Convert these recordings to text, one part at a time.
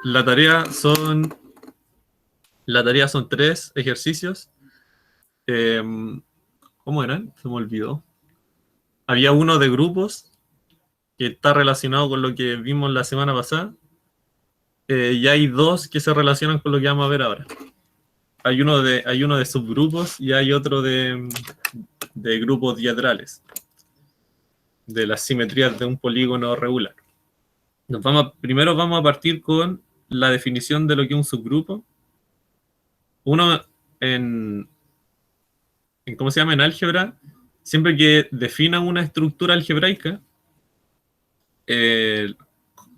la tarea son 3 ejercicios. ¿Cómo eran? Se me olvidó. Había uno de grupos que está relacionado con lo que vimos la semana pasada. Y hay 2 que se relacionan con lo que vamos a ver ahora. Hay uno de subgrupos y hay otro de grupos diedrales, de las simetrías de un polígono regular. Primero vamos a partir con la definición de lo que es un subgrupo. Uno ¿cómo se llama? En álgebra, siempre que defina una estructura algebraica,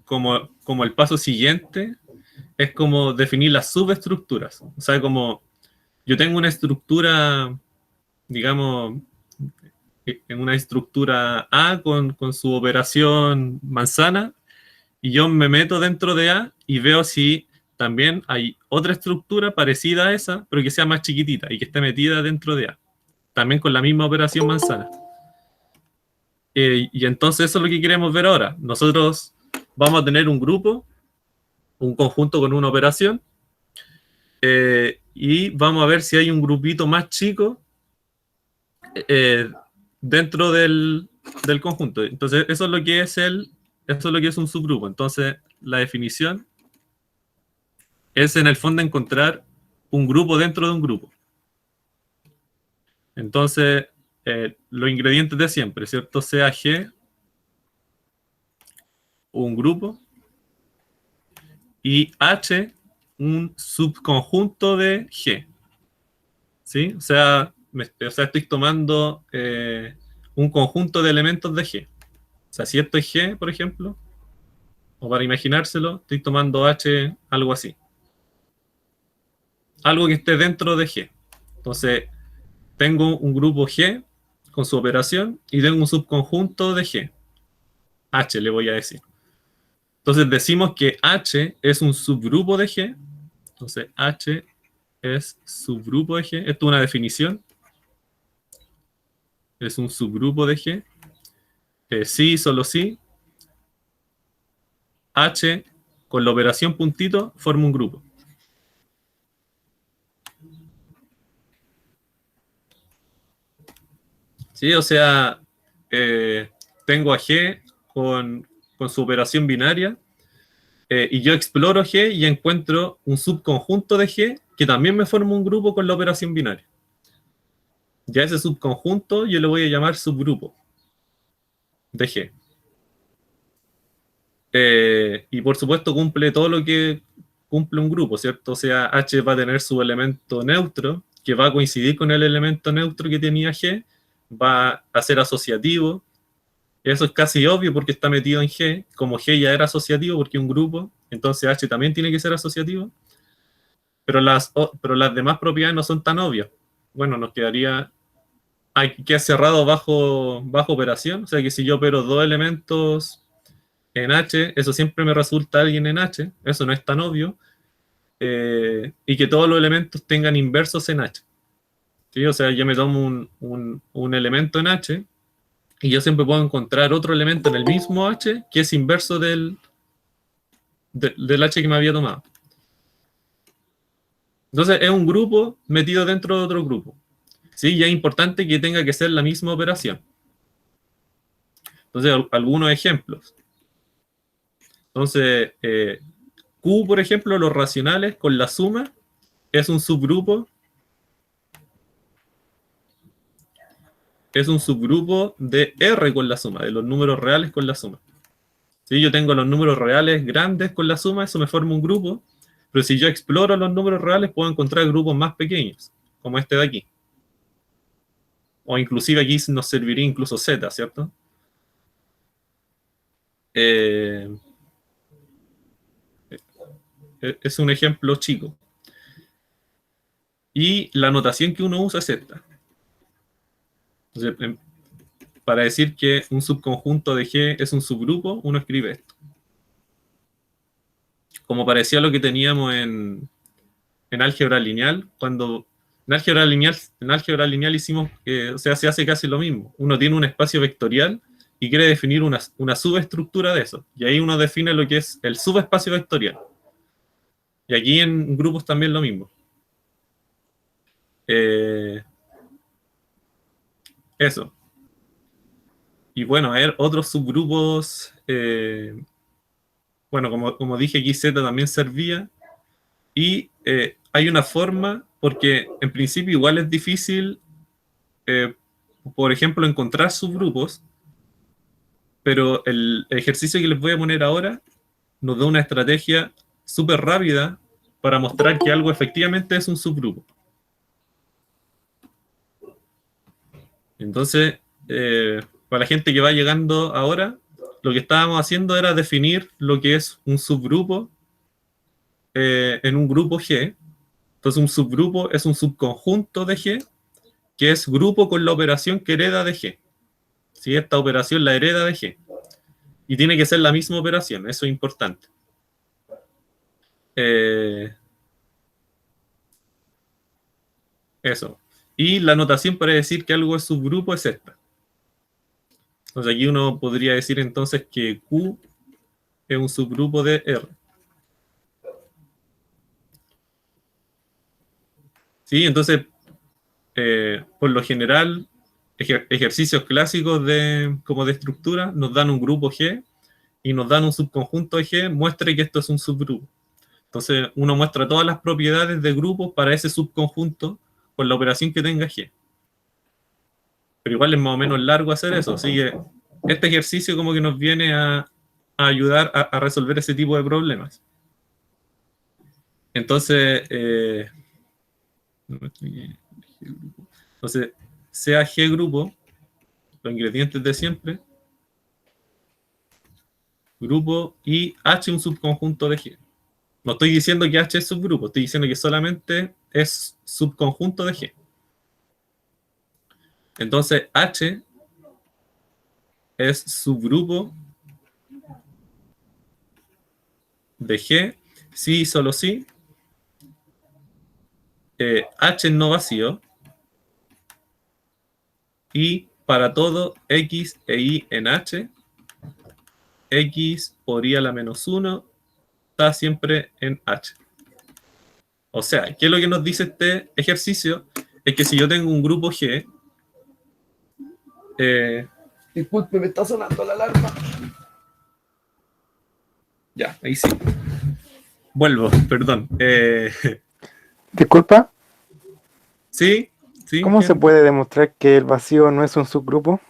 como el paso siguiente, es como definir las subestructuras. O sea, como yo tengo una estructura, digamos, en una estructura A con su operación manzana, y yo me meto dentro de A y veo si también hay otra estructura parecida a esa, pero que sea más chiquitita y que esté metida dentro de A, también con la misma operación manzana. Y entonces eso es lo que queremos ver ahora. Nosotros vamos a tener un grupo, un conjunto con una operación, y vamos a ver si hay un grupito más chico dentro del conjunto. Entonces eso es lo que es un subgrupo. Entonces la definición es en el fondo encontrar un grupo dentro de un grupo. Entonces, los ingredientes de siempre, ¿cierto? Sea G un grupo y H un subconjunto de G. ¿Sí? O sea, estoy tomando un conjunto de elementos de G. O sea, si esto es G, por ejemplo, o para imaginárselo, estoy tomando H, algo así. Algo que esté dentro de G. Entonces, tengo un grupo G con su operación y tengo un subconjunto de G. H le voy a decir. Entonces decimos que H es un subgrupo de G. Entonces H es subgrupo de G. Esto es una definición. Es un subgrupo de G. Sí, solo sí. H con la operación puntito forma un grupo. Sí, o sea, tengo a G con su operación binaria, y yo exploro G y encuentro un subconjunto de G que también me forma un grupo con la operación binaria. Ya ese subconjunto yo le voy a llamar subgrupo de G. Y por supuesto cumple todo lo que cumple un grupo, ¿cierto? O sea, H va a tener su elemento neutro, que va a coincidir con el elemento neutro que tenía G, va a ser asociativo. Eso es casi obvio porque está metido en G, como G ya era asociativo porque es un grupo, entonces H también tiene que ser asociativo, pero las demás propiedades no son tan obvias. Bueno, nos quedaría, queda cerrado bajo operación, o sea que si yo opero 2 elementos en H, eso siempre me resulta alguien en H, eso no es tan obvio, y que todos los elementos tengan inversos en H. ¿Sí? O sea, yo me tomo un elemento en H, y yo siempre puedo encontrar otro elemento en el mismo H que es inverso del H que me había tomado. Entonces es un grupo metido dentro de otro grupo. ¿Sí? Y es importante que tenga que ser la misma operación. Entonces, algunos ejemplos. Entonces, Q, por ejemplo, los racionales con la suma es un subgrupo. Es un subgrupo de R con la suma, de los números reales con la suma. Si yo tengo los números reales grandes con la suma, eso me forma un grupo. Pero si yo exploro los números reales, puedo encontrar grupos más pequeños, como este de aquí. O inclusive aquí nos serviría incluso Z, ¿cierto? Es un ejemplo chico. Y la notación que uno usa es esta. Entonces, para decir que un subconjunto de G es un subgrupo, uno escribe esto. Como parecía lo que teníamos en álgebra lineal, cuando en álgebra lineal hicimos, o sea, se hace casi lo mismo. Uno tiene un espacio vectorial y quiere definir una subestructura de eso. Y ahí uno define lo que es el subespacio vectorial. Y aquí en grupos también lo mismo. Eso. Y bueno, a ver, otros subgrupos, bueno, como dije, aquí Z también servía. Y hay una forma, porque en principio igual es difícil, por ejemplo, encontrar subgrupos, pero el ejercicio que les voy a poner ahora nos da una estrategia súper rápida para mostrar que algo efectivamente es un subgrupo. Entonces, para la gente que va llegando ahora, lo que estábamos haciendo era definir lo que es un subgrupo en un grupo G. Entonces, un subgrupo es un subconjunto de G, que es grupo con la operación que hereda de G. Si esta operación la hereda de G. Y tiene que ser la misma operación, eso es importante. Eso. Y la notación para decir que algo es subgrupo es esta. Entonces aquí uno podría decir entonces que Q es un subgrupo de R. ¿Sí? Entonces, por lo general, ejercicios clásicos como de estructura nos dan un grupo G y nos dan un subconjunto de G, muestre que esto es un subgrupo. Entonces, uno muestra todas las propiedades de grupos para ese subconjunto con la operación que tenga G. Pero igual es más o menos largo hacer eso. Así que este ejercicio como que nos viene a ayudar a resolver ese tipo de problemas. Entonces, sea G grupo, los ingredientes de siempre, grupo y H un subconjunto de G. No estoy diciendo que H es subgrupo, estoy diciendo que solamente es subconjunto de G. Entonces, H es subgrupo de G, sí y solo sí. H es no vacío. Y para todo X e Y en H, X por I a la menos 1 está siempre en H. O sea, ¿qué es lo que nos dice este ejercicio? Es que si yo tengo un grupo G, disculpe, me está sonando la alarma. Ya, ahí sí. Vuelvo, perdón. Disculpa, ¿Sí? ¿Sí? ¿cómo se puede demostrar que el vacío no es un subgrupo?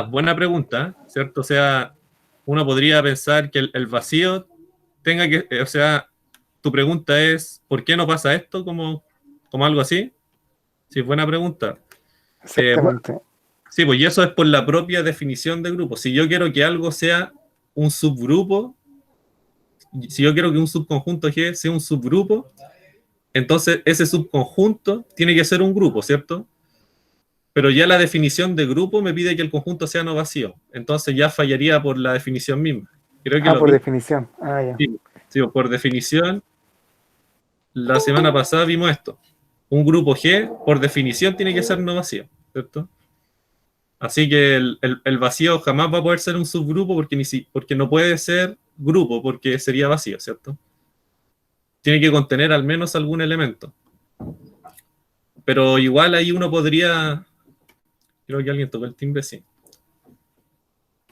Buena pregunta, ¿cierto? O sea, uno podría pensar que el vacío tenga que, o sea, tu pregunta es, ¿por qué no pasa esto? Como algo así. Sí, buena pregunta. Exactamente. Sí, pues y eso es por la propia definición de grupo. Si yo quiero que algo sea un subgrupo, si yo quiero que un subconjunto G sea un subgrupo, entonces ese subconjunto tiene que ser un grupo, ¿cierto? Pero ya la definición de grupo me pide que el conjunto sea no vacío. Entonces ya fallaría por la definición misma. Creo que lo Por vi. definición. Ya. Sí, sí, por definición, la semana pasada vimos esto. Un grupo G, por definición, tiene que ser no vacío, ¿cierto? Así que el vacío jamás va a poder ser un subgrupo porque no puede ser grupo, porque sería vacío, ¿cierto? Tiene que contener al menos algún elemento. Pero igual ahí uno podría... Creo que alguien tocó el timbre, sí.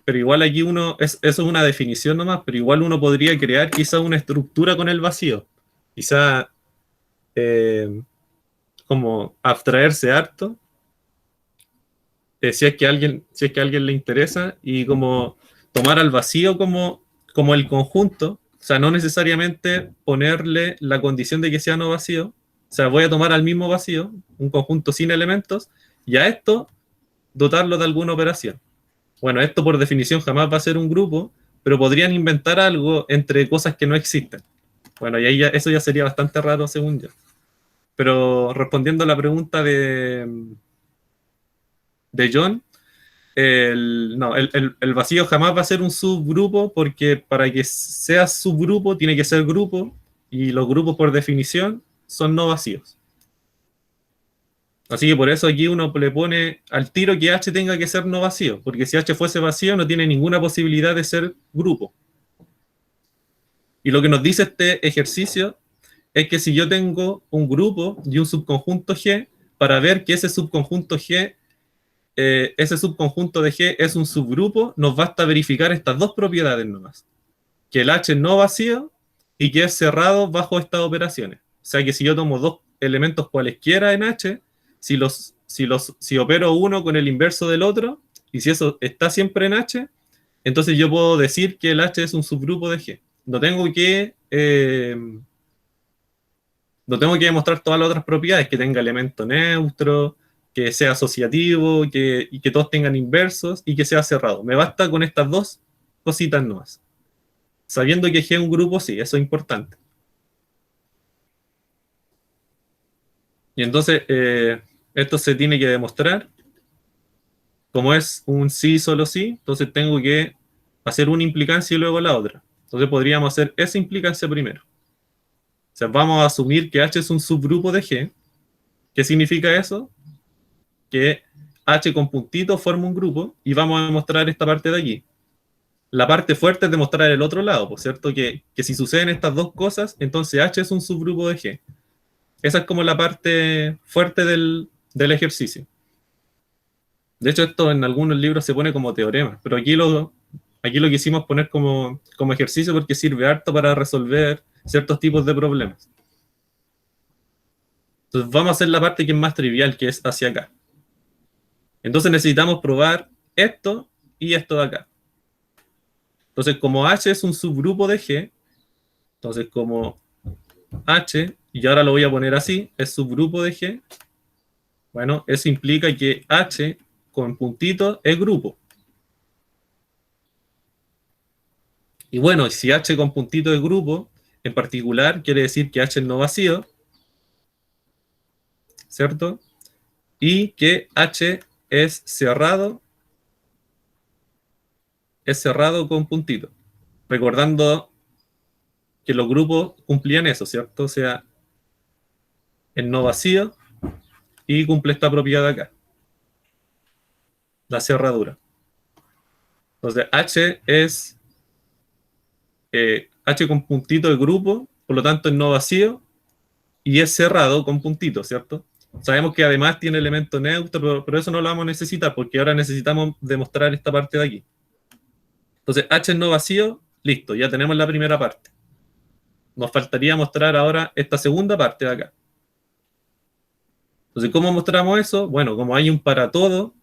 Pero igual aquí eso es una definición nomás, pero igual uno podría crear quizá una estructura con el vacío. Quizá como abstraerse harto, si es que a alguien le interesa, y como tomar al vacío como el conjunto, o sea, no necesariamente ponerle la condición de que sea no vacío, o sea, voy a tomar al mismo vacío, un conjunto sin elementos, y a esto dotarlo de alguna operación. Bueno, esto por definición jamás va a ser un grupo, pero podrían inventar algo entre cosas que no existen. Bueno, y ahí eso ya sería bastante raro según yo. Pero respondiendo a la pregunta de John, no, el vacío jamás va a ser un subgrupo porque para que sea subgrupo tiene que ser grupo y los grupos por definición son no vacíos. Así que por eso aquí uno le pone al tiro que H tenga que ser no vacío, porque si H fuese vacío no tiene ninguna posibilidad de ser grupo. Y lo que nos dice este ejercicio es que si yo tengo un grupo y un subconjunto G, para ver que ese subconjunto G, ese subconjunto de G es un subgrupo, nos basta verificar estas dos propiedades nomás. Que el H es no vacío y que es cerrado bajo estas operaciones. O sea que si yo tomo dos elementos cualesquiera en H, si opero uno con el inverso del otro, y si eso está siempre en H, entonces yo puedo decir que el H es un subgrupo de G. No tengo que demostrar todas las otras propiedades, que tenga elemento neutro, que sea asociativo, y que todos tengan inversos y que sea cerrado. Me basta con estas dos cositas nomás. Sabiendo que G es un grupo, sí, eso es importante. Y entonces, esto se tiene que demostrar. Como es un sí, solo sí, entonces tengo que hacer una implicancia y luego la otra. Entonces podríamos hacer esa implicancia primero. O sea, vamos a asumir que H es un subgrupo de G. ¿Qué significa eso? Que H con puntito forma un grupo y vamos a demostrar esta parte de aquí. La parte fuerte es demostrar el otro lado, por cierto, que si suceden estas dos cosas, entonces H es un subgrupo de G. Esa es como la parte fuerte del ejercicio. De hecho, esto en algunos libros se pone como teorema, pero aquí lo quisimos poner como ejercicio porque sirve harto para resolver ciertos tipos de problemas. Entonces vamos a hacer la parte que es más trivial, que es hacia acá. Entonces necesitamos probar esto y esto de acá. Entonces, como H es un subgrupo de G, entonces como H, y ahora lo voy a poner así, es subgrupo de G, bueno, eso implica que H con puntito es grupo. Y bueno, si H con puntito es grupo, en particular quiere decir que H es no vacío, ¿cierto? Y que H es cerrado con puntito. Recordando que los grupos cumplían eso, ¿cierto? O sea, es no vacío y cumple esta propiedad de acá, la cerradura. Entonces, H con puntito de grupo, por lo tanto es no vacío y es cerrado con puntito, ¿cierto? Sabemos que además tiene elemento neutro, pero eso no lo vamos a necesitar porque ahora necesitamos demostrar esta parte de aquí. Entonces, H es no vacío, listo, ya tenemos la primera parte. Nos faltaría mostrar ahora esta segunda parte de acá. Entonces, ¿cómo mostramos eso? Bueno, como hay un para todo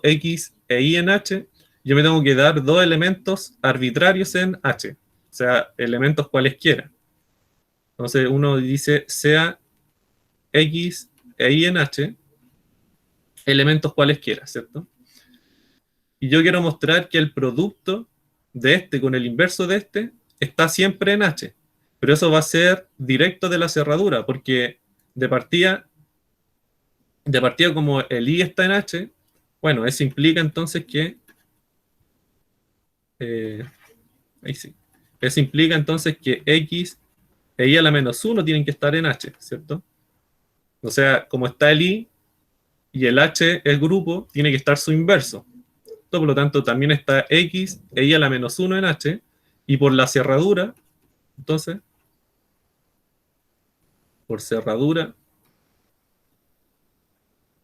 X e Y en H, yo me tengo que dar dos elementos arbitrarios en H, o sea, elementos cualesquiera. Entonces, uno dice sea X e Y en H, elementos cualesquiera, ¿cierto? Y yo quiero mostrar que el producto de este con el inverso de este está siempre en H. Pero eso va a ser directo de la cerradura, porque de partida como el I está en H, bueno, eso implica entonces que ahí sí. Eso implica entonces que X e Y a la menos 1 tienen que estar en H, ¿cierto? O sea, como está el I y el H, el grupo, tiene que estar su inverso. Por lo tanto, también está X e Y a la menos 1 en H, y por la cerradura, entonces, por cerradura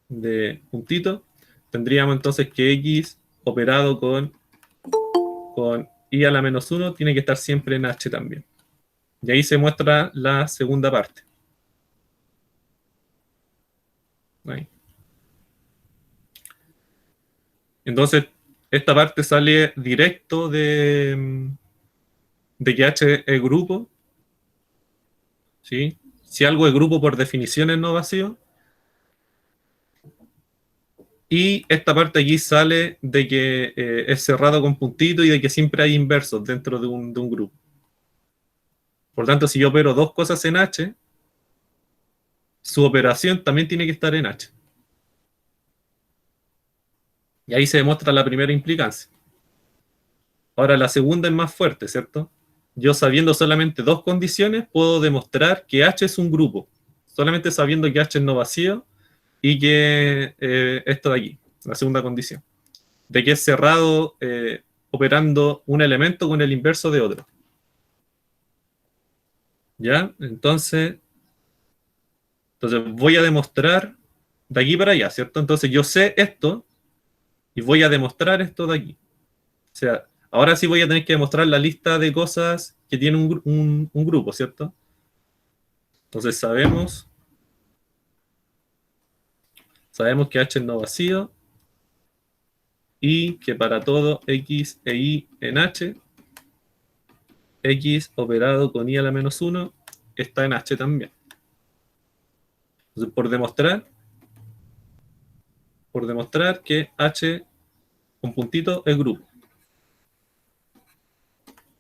de puntito, tendríamos entonces que X operado con Y a la menos 1 tiene que estar siempre en H también. Y ahí se muestra la segunda parte. Ahí. Entonces, esta parte sale directo de que H es grupo, ¿sí? Si algo es grupo por definición es no vacío. Y esta parte aquí sale de que es cerrado con puntito y de que siempre hay inversos dentro de un grupo. Por tanto, si yo opero dos cosas en H, su operación también tiene que estar en H. Y ahí se demuestra la primera implicancia. Ahora, la segunda es más fuerte, ¿cierto? Yo sabiendo solamente dos condiciones, puedo demostrar que H es un grupo. Solamente sabiendo que H es no vacío y que esto de aquí, la segunda condición. De que es cerrado operando un elemento con el inverso de otro. ¿Ya? Entonces voy a demostrar de aquí para allá, ¿cierto? Entonces yo sé esto y voy a demostrar esto de aquí. O sea, ahora sí voy a tener que demostrar la lista de cosas que tiene un grupo, ¿cierto? Entonces sabemos que H es no vacío y que para todo X e Y en H, X operado con Y a la menos 1 está en H también. Entonces, por demostrar que H con puntito es grupo.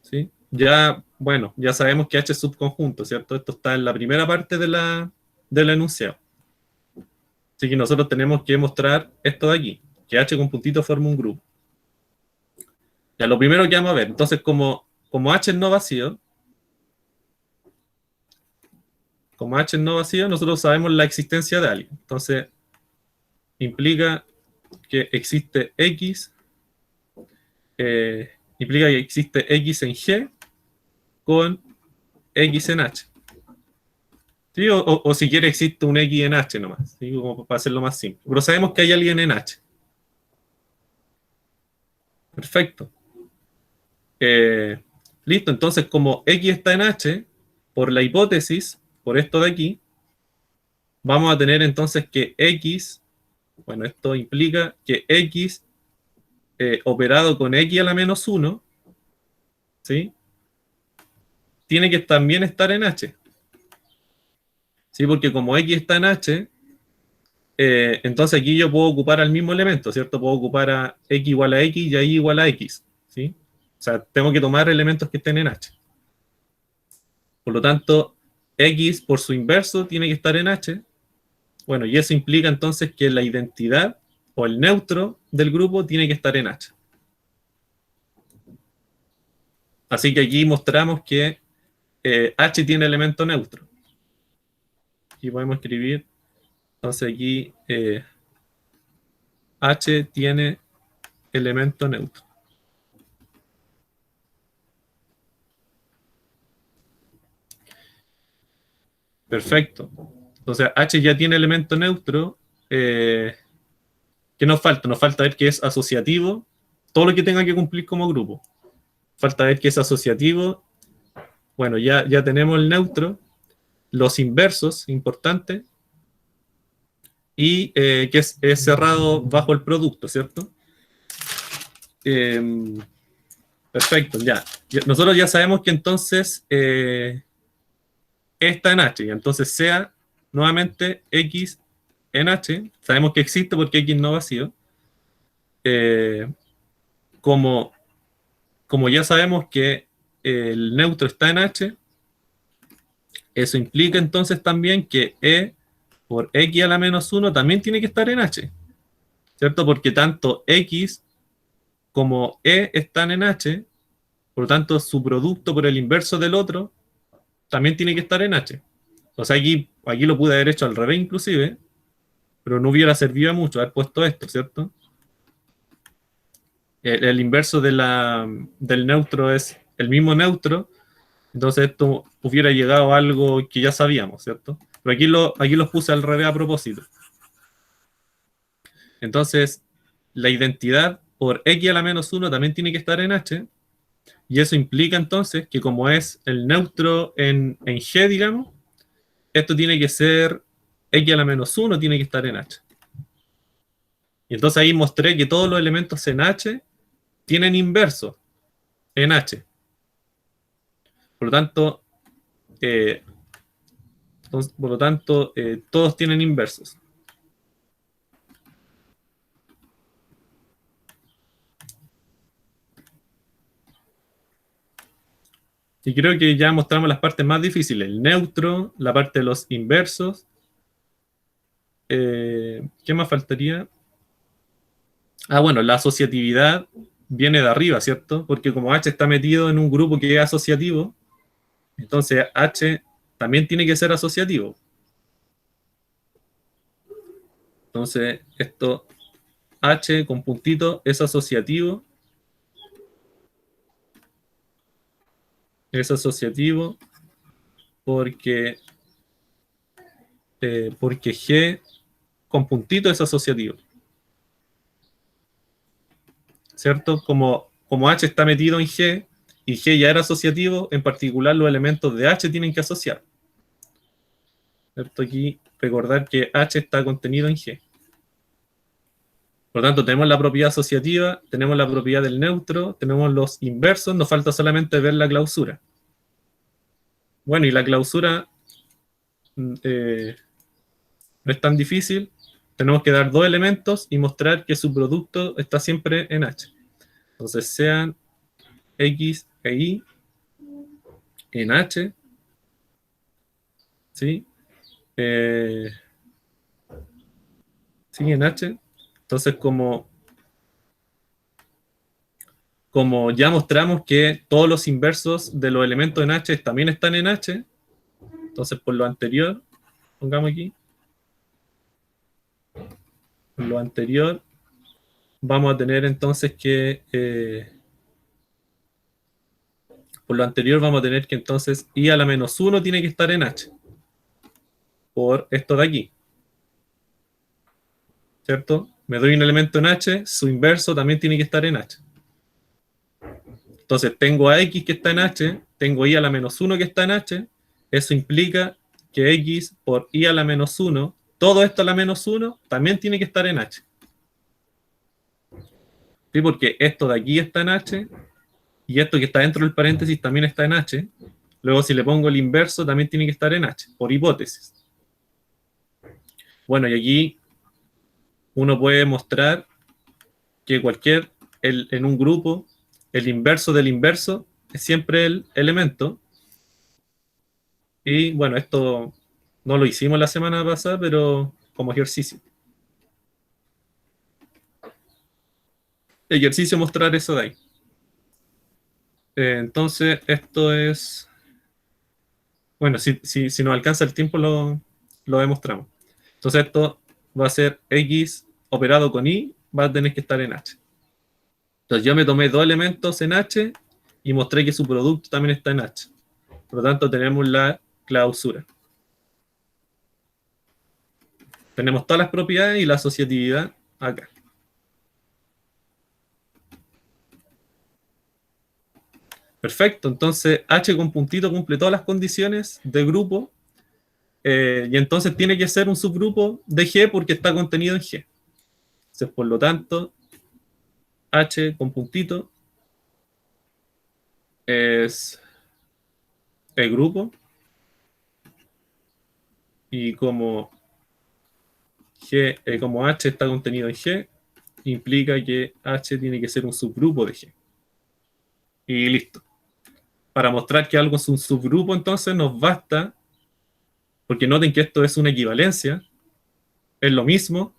¿Sí? Ya, bueno, ya sabemos que H es subconjunto, ¿cierto? Esto está en la primera parte del enunciado. Así que nosotros tenemos que mostrar esto de aquí, que H con puntito forma un grupo. Ya, lo primero que vamos a ver, entonces como H es no vacío, nosotros sabemos la existencia de alguien. Entonces, implica que existe X, implica que existe X en G con X en H. ¿Sí? O si quiere existe un X en H nomás, ¿sí? Como para hacerlo más simple. Pero sabemos que hay alguien en H. Perfecto. Listo, entonces como X está en H, por la hipótesis, por esto de aquí, vamos a tener entonces que X, bueno, esto implica que X operado con X a la menos 1, ¿sí? Tiene que también estar en H. ¿Sí? Porque como X está en H, entonces aquí yo puedo ocupar al mismo elemento, ¿cierto? Puedo ocupar a X igual a X y a Y igual a X, ¿sí? O sea, tengo que tomar elementos que estén en H. Por lo tanto, X por su inverso tiene que estar en H. Bueno, y eso implica entonces que la identidad o el neutro del grupo tiene que estar en H. Así que aquí mostramos que H tiene elemento neutro. Aquí podemos escribir, entonces aquí H tiene elemento neutro. Perfecto. Entonces H ya tiene elemento neutro. ¿Qué nos falta? Nos falta ver que es asociativo. Todo lo que tenga que cumplir como grupo. Falta ver que es asociativo. Bueno, ya tenemos el neutro. Los inversos, importante. Y que es cerrado bajo el producto, ¿cierto? Perfecto, ya. Nosotros ya sabemos que entonces está en H, y entonces sea nuevamente X en H, sabemos que existe porque X no vacío. Eh, como, como ya sabemos que el neutro está en H, eso implica entonces también que E por X a la menos 1 también tiene que estar en H, ¿cierto? Porque tanto X como E están en H, por lo tanto su producto por el inverso del otro también tiene que estar en H. O sea, aquí lo pude haber hecho al revés inclusive, pero no hubiera servido mucho haber puesto esto, ¿cierto? El inverso del neutro es el mismo neutro, entonces esto hubiera llegado a algo que ya sabíamos, ¿cierto? Pero aquí los puse al revés a propósito. Entonces, la identidad por X a la menos 1 también tiene que estar en H, y eso implica entonces que como es el neutro en G, digamos, esto tiene que ser X a la menos 1 tiene que estar en H. Y entonces ahí mostré que todos los elementos en H tienen inverso en H. Por lo tanto, eh, todos tienen inversos. Y creo que ya mostramos las partes más difíciles. El neutro, la parte de los inversos. ¿Qué más faltaría? Ah, bueno, la asociatividad viene de arriba, ¿cierto? Porque como H está metido en un grupo que es asociativo, entonces H también tiene que ser asociativo. Entonces, esto H con puntito es asociativo Es asociativo porque G con puntito es asociativo. ¿Cierto? Como H está metido en G y G ya era asociativo, en particular los elementos de H tienen que asociar. ¿Cierto? Aquí recordar que H está contenido en G. Por lo tanto, tenemos la propiedad asociativa, tenemos la propiedad del neutro, tenemos los inversos, nos falta solamente ver la clausura. Bueno, y la clausura no es tan difícil. Tenemos que dar dos elementos y mostrar que su producto está siempre en H. Entonces, sean X e Y en H, ¿sí? Sí, en H. Entonces, como ya mostramos que todos los inversos de los elementos en H también están en H, entonces por lo anterior, pongamos aquí, por lo anterior, vamos a tener entonces que, por lo anterior vamos a tener que entonces I a la menos 1 tiene que estar en H, por esto de aquí, ¿cierto? Me doy un elemento en H, su inverso también tiene que estar en H. Entonces tengo a X que está en H, tengo I a la menos 1 que está en H, eso implica que X por I a la menos 1, todo esto a la menos 1, también tiene que estar en H. ¿Sí? Porque esto de aquí está en H, y esto que está dentro del paréntesis también está en H. Luego si le pongo el inverso también tiene que estar en H, por hipótesis. Bueno, y aquí uno puede mostrar que en un grupo, el inverso del inverso es siempre el elemento. Y bueno, esto no lo hicimos la semana pasada, pero como ejercicio. Ejercicio mostrar eso de ahí. Entonces, esto es... Bueno, si nos alcanza el tiempo lo demostramos. Entonces, esto va a ser X operado con Y, va a tener que estar en H. Entonces, yo me tomé dos elementos en H y mostré que su producto también está en H. Por lo tanto, tenemos la clausura. Tenemos todas las propiedades y la asociatividad acá. Perfecto, entonces H con puntito cumple todas las condiciones de grupo y entonces tiene que ser un subgrupo de G porque está contenido en G. Entonces, por lo tanto, H con puntito es el grupo y como H está contenido en G, implica que H tiene que ser un subgrupo de G. Y listo. Para mostrar que algo es un subgrupo, entonces nos basta, porque noten que esto es una equivalencia, es lo mismo,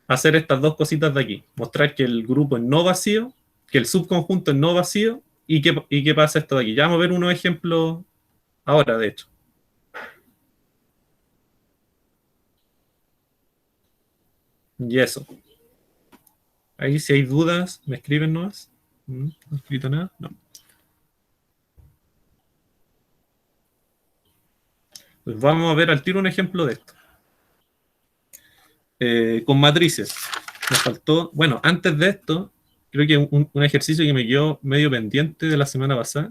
hacer estas dos cositas de aquí. Mostrar que el grupo es no vacío, que el subconjunto es no vacío, y qué pasa esto de aquí. Ya vamos a ver unos ejemplos ahora, de hecho. Y eso. Ahí si hay dudas, me escriben nomás. ¿No he escrito nada? No. Pues vamos a ver al tiro un ejemplo de esto. Con matrices. Me faltó, bueno, antes de esto, creo que un ejercicio que me quedó medio pendiente de la semana pasada.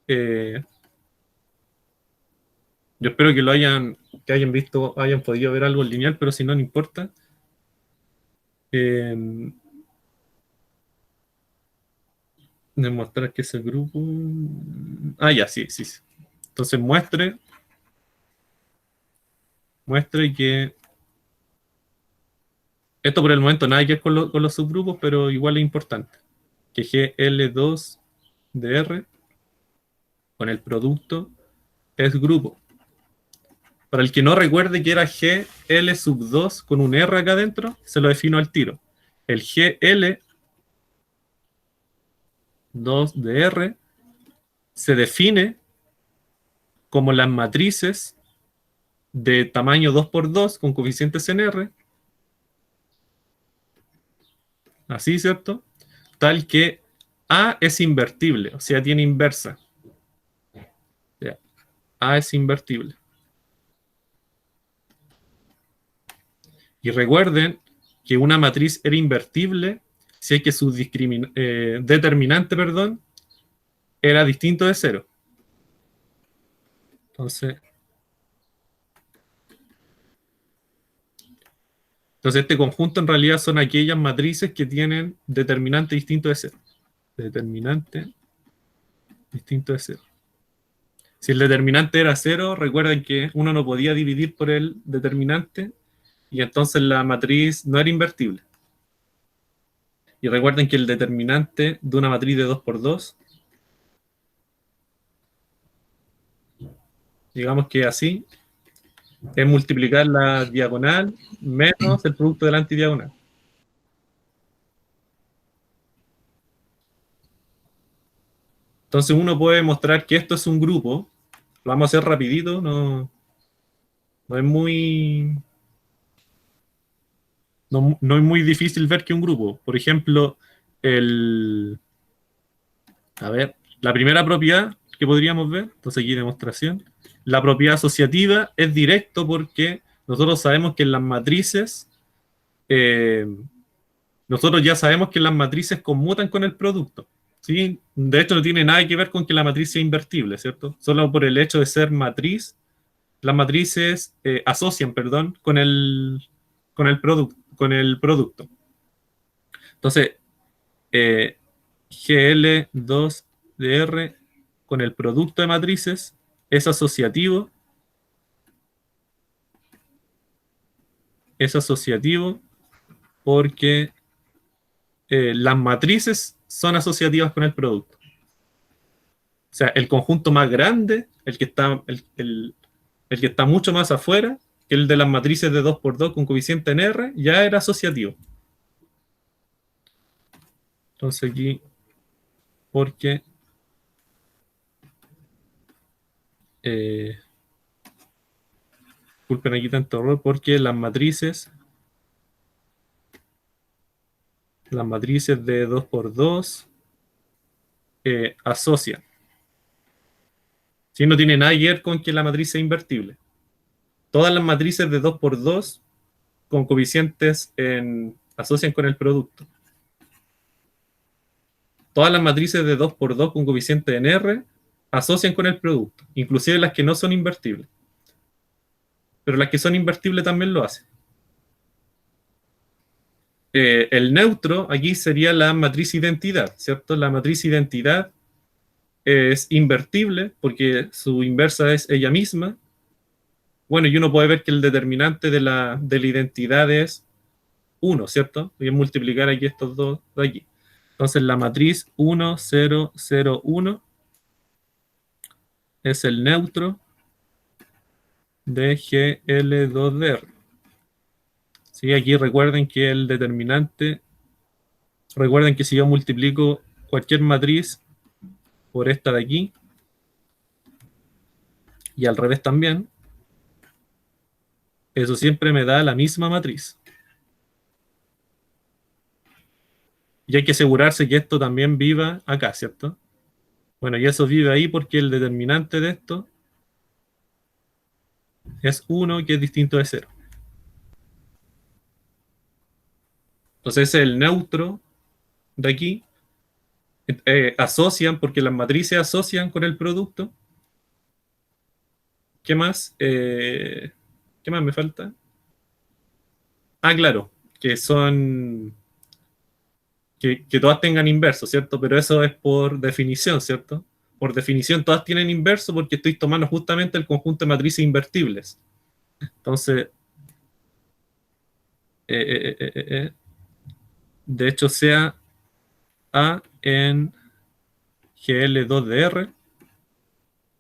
Yo espero que hayan visto, hayan podido ver algo en lineal, pero si no, no importa. Demostrar que ese grupo. Ah, ya, sí, sí, sí. Entonces muestre que. Esto por el momento nada que ver con los subgrupos, pero igual es importante. Que GL2 de R con el producto es grupo. Para el que no recuerde que era GL sub 2 con un R acá adentro, se lo defino al tiro. El GL 2 de R se define como las matrices de tamaño 2×2 con coeficientes en R, así, ¿cierto? Tal que A es invertible, o sea, tiene inversa. A es invertible. Y recuerden que una matriz era invertible si es que su determinante, perdón, era distinto de 0. Entonces este conjunto en realidad son aquellas matrices que tienen determinante distinto de 0. Determinante distinto de 0. Si el determinante era 0, recuerden que uno no podía dividir por el determinante y entonces la matriz no era invertible. Y recuerden que el determinante de una matriz de 2 por 2, digamos que así, es multiplicar la diagonal menos el producto de la antidiagonal. Entonces uno puede mostrar que esto es un grupo. Lo vamos a hacer rapidito, no es muy... No es muy difícil ver que un grupo. Por ejemplo, la primera propiedad que podríamos ver, entonces aquí demostración, la propiedad asociativa es directo porque nosotros sabemos que en las matrices, nosotros ya sabemos que las matrices conmutan con el producto. ¿Sí? De hecho, no tiene nada que ver con que la matriz sea invertible, ¿cierto? Solo por el hecho de ser matriz, las matrices asocian, perdón, con el producto. Entonces, GL2DR con el producto de matrices es asociativo. Es asociativo porque las matrices son asociativas con el producto. O sea, el conjunto más grande, el que está mucho más afuera, que el de las matrices de 2 por 2 con coeficiente en R, ya era asociativo. Entonces aquí, porque disculpen aquí tanto error, porque las matrices de 2 por 2 asocian. ¿Sí? No tiene nada que ver con que la matriz sea invertible. Todas las matrices de 2 por 2 con coeficientes asocian con el producto. Todas las matrices de 2 por 2 con coeficiente en R asocian con el producto, inclusive las que no son invertibles. Pero las que son invertibles también lo hacen. El neutro aquí sería la matriz identidad, ¿cierto? La matriz identidad es invertible porque su inversa es ella misma. Bueno, y uno puede ver que el determinante de la identidad es 1, ¿cierto? Voy a multiplicar aquí estos dos de aquí. Entonces la matriz 1, 0, 0, 1 es el neutro de GL2DR. ¿Sí? Aquí recuerden que el determinante, recuerden que si yo multiplico cualquier matriz por esta de aquí, y al revés también, eso siempre me da la misma matriz. Y hay que asegurarse que esto también viva acá, ¿cierto? Bueno, y eso vive ahí porque el determinante de esto es 1, que es distinto de 0. Entonces ese es el neutro de aquí. Asocian, porque las matrices asocian con el producto. ¿Qué más? ¿Qué más me falta? Ah, claro, que son... Que todas tengan inverso, ¿cierto? Pero eso es por definición, ¿cierto? Por definición todas tienen inverso porque estoy tomando justamente el conjunto de matrices invertibles. Entonces, de hecho sea A en GL2DR.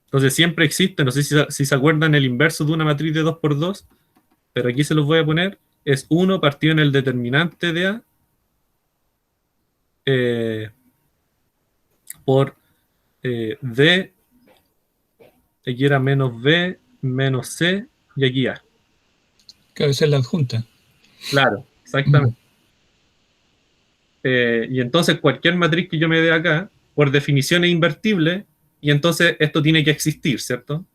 Entonces siempre existe, no sé si se acuerdan, el inverso de una matriz de 2 por 2, pero aquí se los voy a poner, es 1 partido en el determinante de A por D, aquí era menos B, menos C, y aquí A. Claro, esa es la adjunta. Claro, exactamente. Y entonces cualquier matriz que yo me dé acá, por definición es invertible, y entonces esto tiene que existir, ¿cierto?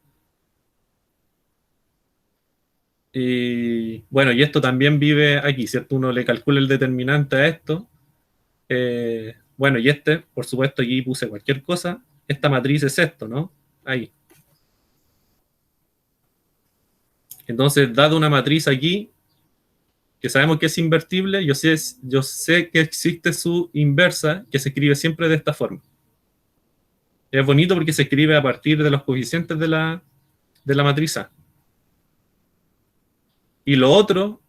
Y bueno, y esto también vive aquí, ¿cierto? Uno le calcula el determinante a esto. Bueno, y por supuesto, aquí puse cualquier cosa. Esta matriz es esto, ¿no? Ahí. Entonces, dado una matriz aquí, que sabemos que es invertible, yo sé que existe su inversa, que se escribe siempre de esta forma. Es bonito porque se escribe a partir de los coeficientes de la matriz A. Y lo otro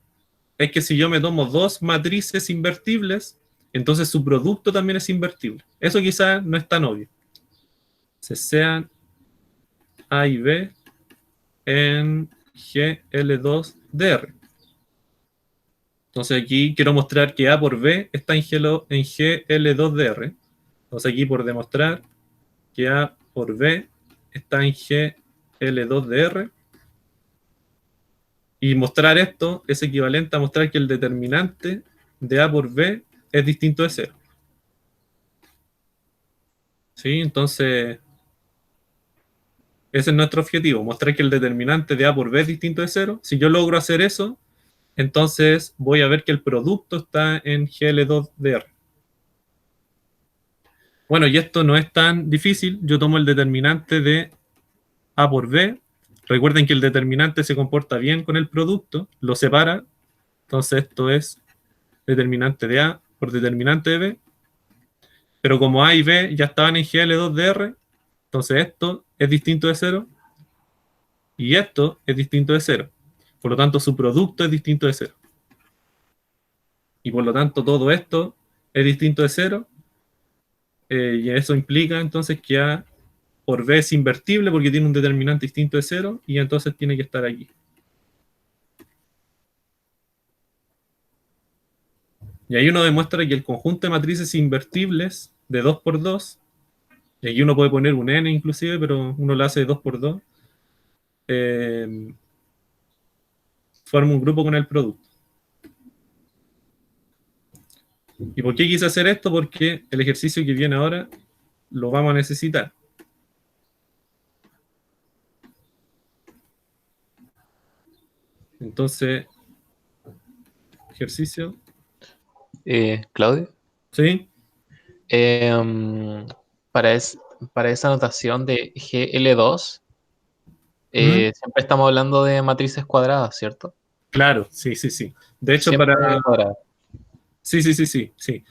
es que si yo me tomo dos matrices invertibles, entonces su producto también es invertible. Eso quizás no es tan obvio. Se sean A y B en GL2DR. Entonces aquí quiero mostrar que A por B está en GL2DR. Entonces aquí por demostrar que A por B está en GL2DR. Y mostrar esto es equivalente a mostrar que el determinante de A por B es distinto de 0. ¿Sí? Entonces, ese es nuestro objetivo, mostrar que el determinante de A por B es distinto de 0. Si yo logro hacer eso, entonces voy a ver que el producto está en GL2DR. Bueno, y esto no es tan difícil. Yo tomo el determinante de A por B. Recuerden que el determinante se comporta bien con el producto, lo separa. Entonces esto es determinante de A por determinante de B. Pero como A y B ya estaban en GL2DR, entonces esto es distinto de 0 y esto es distinto de 0. Por lo tanto, su producto es distinto de 0. Y por lo tanto, todo esto es distinto de 0. Y eso implica entonces que A por B es invertible porque tiene un determinante distinto de 0 y entonces tiene que estar aquí. Y ahí uno demuestra que el conjunto de matrices invertibles de 2 por 2, y aquí uno puede poner un n inclusive, pero uno lo hace de 2 por 2, forma un grupo con el producto. ¿Y por qué quise hacer esto? Porque el ejercicio que viene ahora lo vamos a necesitar. Entonces, ejercicio. Claudio, ¿Sí? para, para esa notación de GL2, ¿Mm? siempre estamos hablando de matrices cuadradas, ¿cierto? Claro, sí, sí, sí. De hecho, Siempre cuadradas. Sí, sí, sí, sí, sí.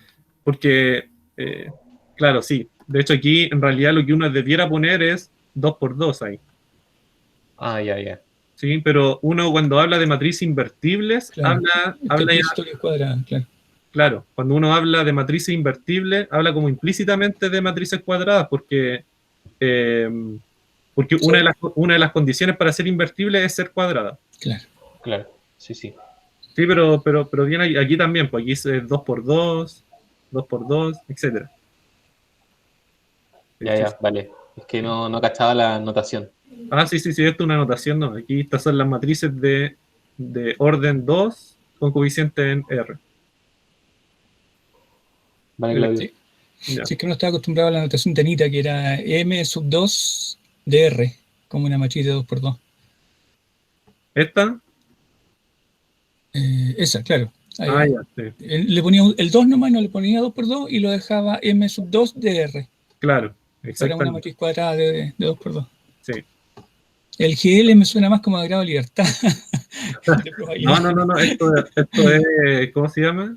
Porque, claro, sí. De hecho, aquí en realidad lo que uno debiera poner es 2 por 2 ahí. Ah, ya, ya. Sí, pero uno cuando habla de matrices invertibles, Claro. habla ya, Historia cuadrada, claro. claro, cuando uno habla de matrices invertibles, habla como implícitamente de matrices cuadradas, porque, porque Sí. una de las condiciones para ser invertible es ser cuadrada. Claro. Claro, sí, sí. Sí, pero bien aquí también, pues aquí es 2 por 2, 2 por 2, etc. Ya, ya, vale. Es que no cachaba la notación. Ah, sí, sí, sí, esto es una anotación, no. Aquí estas son las matrices de orden 2 con coeficiente en R. Vale, Claudio. Sí. Ya. Si es que uno estaba acostumbrado a la notación de Anita, que era M sub 2 de R, como una matriz de 2 por 2. ¿Esta? Esa, claro. Ah, ya, sí. Le ponía el 2 nomás, no le ponía 2 por 2 y lo dejaba M sub 2 de R. Claro, Era una exactamente. matriz cuadrada de 2 por 2. Sí. El GL me suena más como de grado de libertad. No. Esto es, ¿cómo se llama?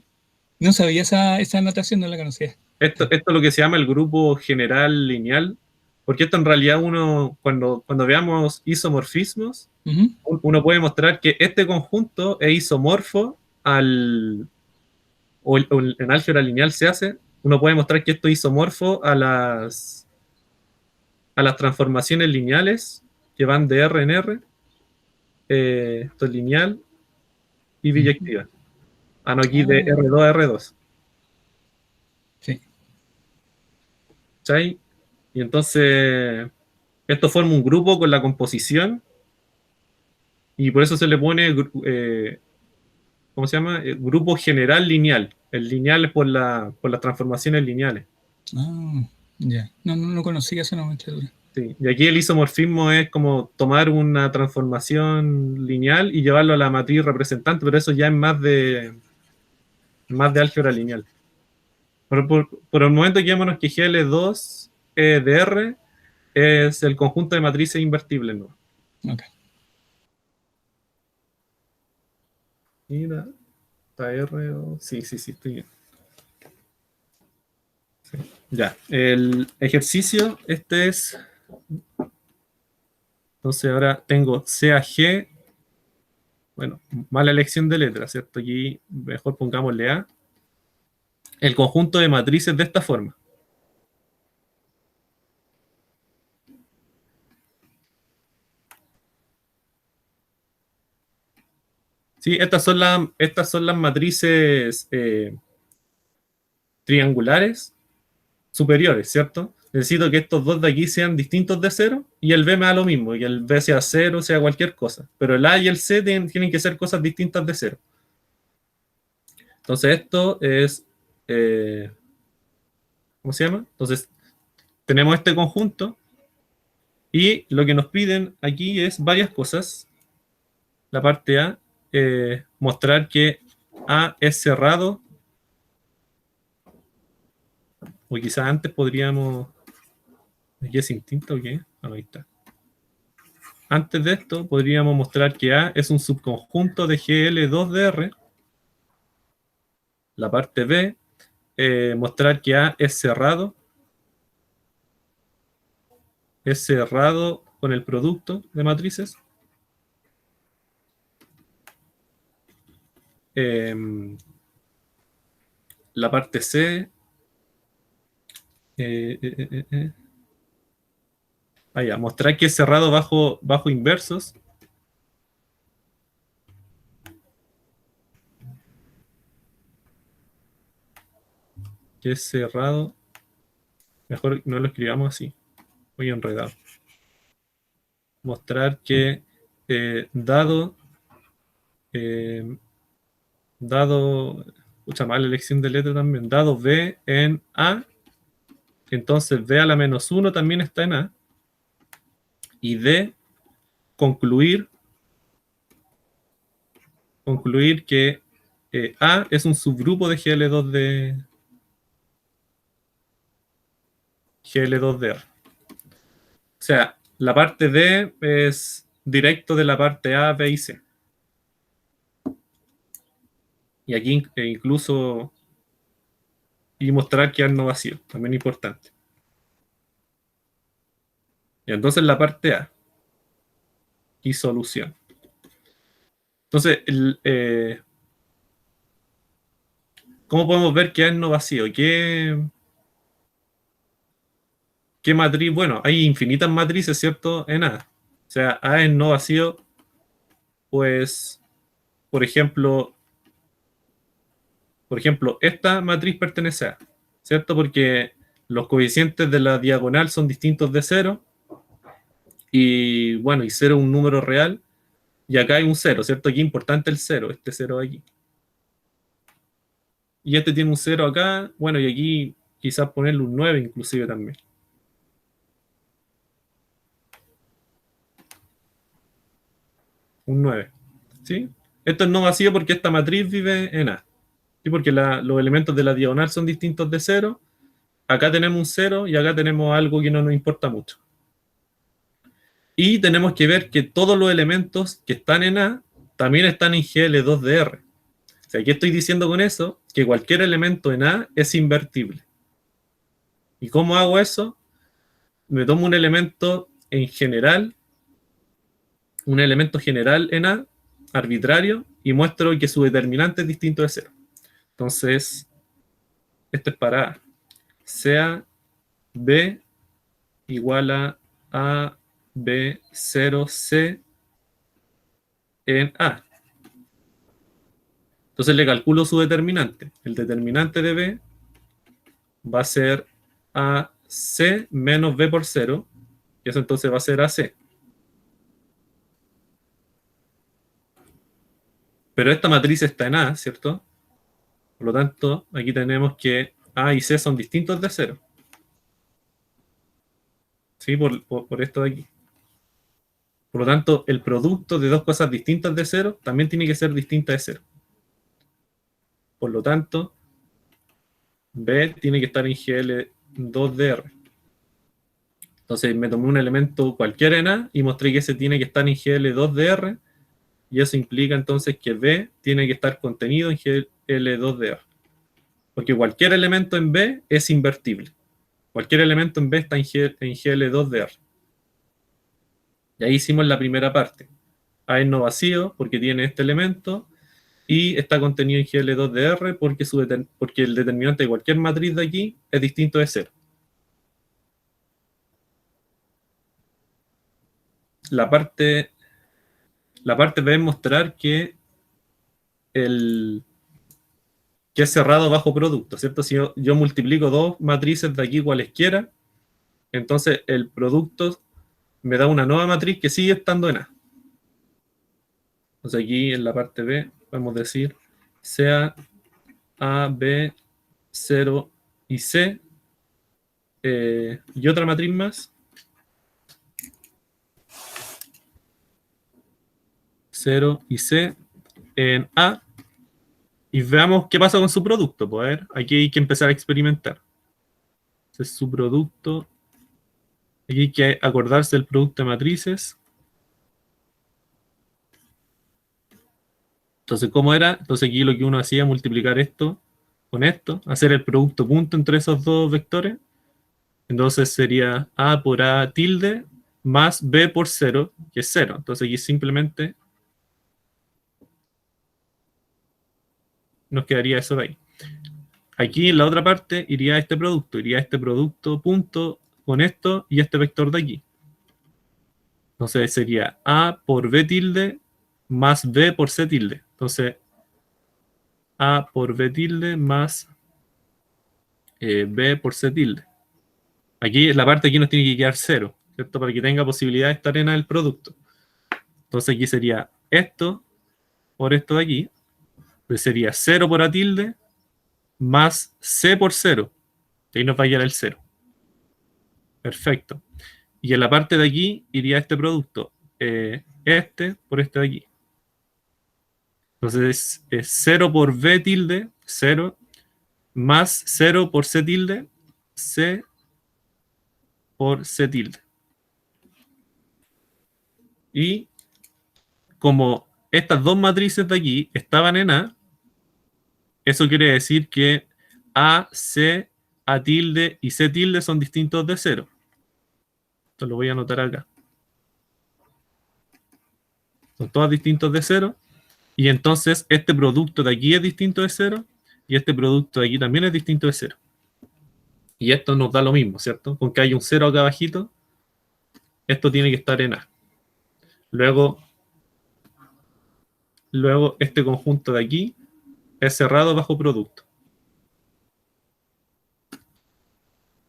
No sabía esa anotación, no la conocía. Esto es lo que se llama el grupo general lineal, porque esto en realidad cuando veamos isomorfismos, uno puede mostrar que este conjunto es isomorfo o en álgebra lineal se hace, uno puede mostrar que esto es isomorfo a las transformaciones lineales que van de R en R. Esto es lineal y biyectiva. Ah, no, aquí de R2 a R2. Sí. ¿Cachai? Y entonces esto forma un grupo con la composición y por eso se le pone, ¿cómo se llama? Grupo general lineal. El lineal es por las transformaciones lineales. Ah, ya. No conocía esa nomenclatura. Sí. Y aquí el isomorfismo es como tomar una transformación lineal y llevarlo a la matriz representante, pero eso ya es más de álgebra lineal. Por el momento quedémonos que GL2 de R es el conjunto de matrices invertibles, ¿no? Ok. Mira, está R. Sí, estoy bien. Sí. Ya, el ejercicio, este es. Entonces ahora tengo CAG. Bueno, mala elección de letras, ¿cierto? Aquí mejor pongámosle A. El conjunto de matrices de esta forma. Sí, estas son las matrices triangulares superiores, ¿cierto? Necesito que estos dos de aquí sean distintos de cero y el B me da lo mismo, y el B sea cero, sea cualquier cosa. Pero el A y el C tienen que ser cosas distintas de cero. Entonces esto es, ¿cómo se llama? Entonces tenemos este conjunto y lo que nos piden aquí es varias cosas. La parte A, mostrar que A es cerrado, o quizás antes podríamos, ¿aquí es instinto o qué? Ah, ahí está. Antes de esto podríamos mostrar que A es un subconjunto de GL2 de R. La parte B, mostrar que A es cerrado con el producto de matrices. La parte C, mostrar que es cerrado bajo inversos. Que es cerrado. Mejor no lo escribamos así. Muy enredado. Mostrar que dado, mucha mala elección de letra también, dado B en A, entonces B a la menos 1 también está en A, y D, concluir que A es un subgrupo de GL2 de R. O sea, la parte D es directo de la parte A, B y C. Y aquí incluso y mostrar que A no vacío, también importante. Y entonces la parte A y solución. Entonces, ¿cómo podemos ver que A es no vacío? ¿Qué matriz? Bueno, hay infinitas matrices, ¿cierto? En A. O sea, A es no vacío, pues, por ejemplo, esta matriz pertenece a, ¿cierto? Porque los coeficientes de la diagonal son distintos de cero, y bueno, y cero es un número real, y acá hay un cero, ¿cierto? Aquí es importante el cero, este cero aquí. Y este tiene un cero acá, bueno, y aquí quizás ponerle un 9 inclusive también. Un 9, ¿sí? Esto es no vacío porque esta matriz vive en A. ¿Sí? Porque los elementos de la diagonal son distintos de cero. Acá tenemos un 0 y acá tenemos algo que no nos importa mucho. Y tenemos que ver que todos los elementos que están en A también están en GL2 de R. O sea, ¿qué estoy diciendo con eso? Que cualquier elemento en A es invertible. ¿Y cómo hago eso? Me tomo un elemento general en A, arbitrario, y muestro que su determinante es distinto de 0. Entonces, esto es para A. Sea B igual a B0C en A. Entonces le calculo su determinante. El determinante de B va a ser AC menos B por 0, y eso entonces va a ser AC. Pero esta matriz está en A, ¿cierto? Por lo tanto, aquí tenemos que A y C son distintos de 0. ¿sí? Por esto de aquí. Por lo tanto, el producto de dos cosas distintas de 0 también tiene que ser distinta de 0. Por lo tanto, B tiene que estar en GL2DR. Entonces me tomé un elemento cualquiera en A y mostré que ese tiene que estar en GL2DR, y eso implica entonces que B tiene que estar contenido en GL2DR. Porque cualquier elemento en B es invertible. Cualquier elemento en B está en GL2DR. Y ahí hicimos la primera parte. A es no vacío porque tiene este elemento, y está contenido en GL2DR porque el determinante de cualquier matriz de aquí es distinto de 0. La parte B es mostrar que es cerrado bajo producto, ¿cierto? Si yo multiplico dos matrices de aquí cualesquiera, entonces el producto me da una nueva matriz que sigue estando en A. Entonces aquí en la parte B podemos decir sea A, B, 0 y C, y otra matriz más, 0 y C en A, y veamos qué pasa con su producto. Pues a ver, aquí hay que empezar a experimentar. Ese es su producto. Aquí hay que acordarse del producto de matrices. Entonces, ¿cómo era? Entonces aquí lo que uno hacía, multiplicar esto con esto, hacer el producto punto entre esos dos vectores. Entonces sería A por A tilde más B por 0, que es 0. Entonces aquí simplemente nos quedaría eso de ahí. Aquí en la otra parte iría este producto punto con esto y este vector de aquí. Entonces sería A por B tilde más B por C tilde. Entonces A por B tilde más B por C tilde. Aquí la parte aquí nos tiene que quedar 0, ¿cierto? Para que tenga posibilidad de estar en el producto. Entonces aquí sería esto por esto de aquí. Entonces sería 0 por A tilde más C por 0. Y ahí nos va a quedar el 0. Perfecto. Y en la parte de aquí iría este producto. Este por este de aquí. Entonces es 0 por B tilde, 0, más 0 por C tilde, C por C tilde. Y como estas dos matrices de aquí estaban en A, eso quiere decir que A, C, A tilde y C tilde son distintos de 0. Esto lo voy a anotar acá. Son todos distintos de 0. Y entonces este producto de aquí es distinto de 0. Y este producto de aquí también es distinto de 0. Y esto nos da lo mismo, ¿cierto? Con que hay un 0 acá abajito, esto tiene que estar en A. Luego este conjunto de aquí es cerrado bajo producto.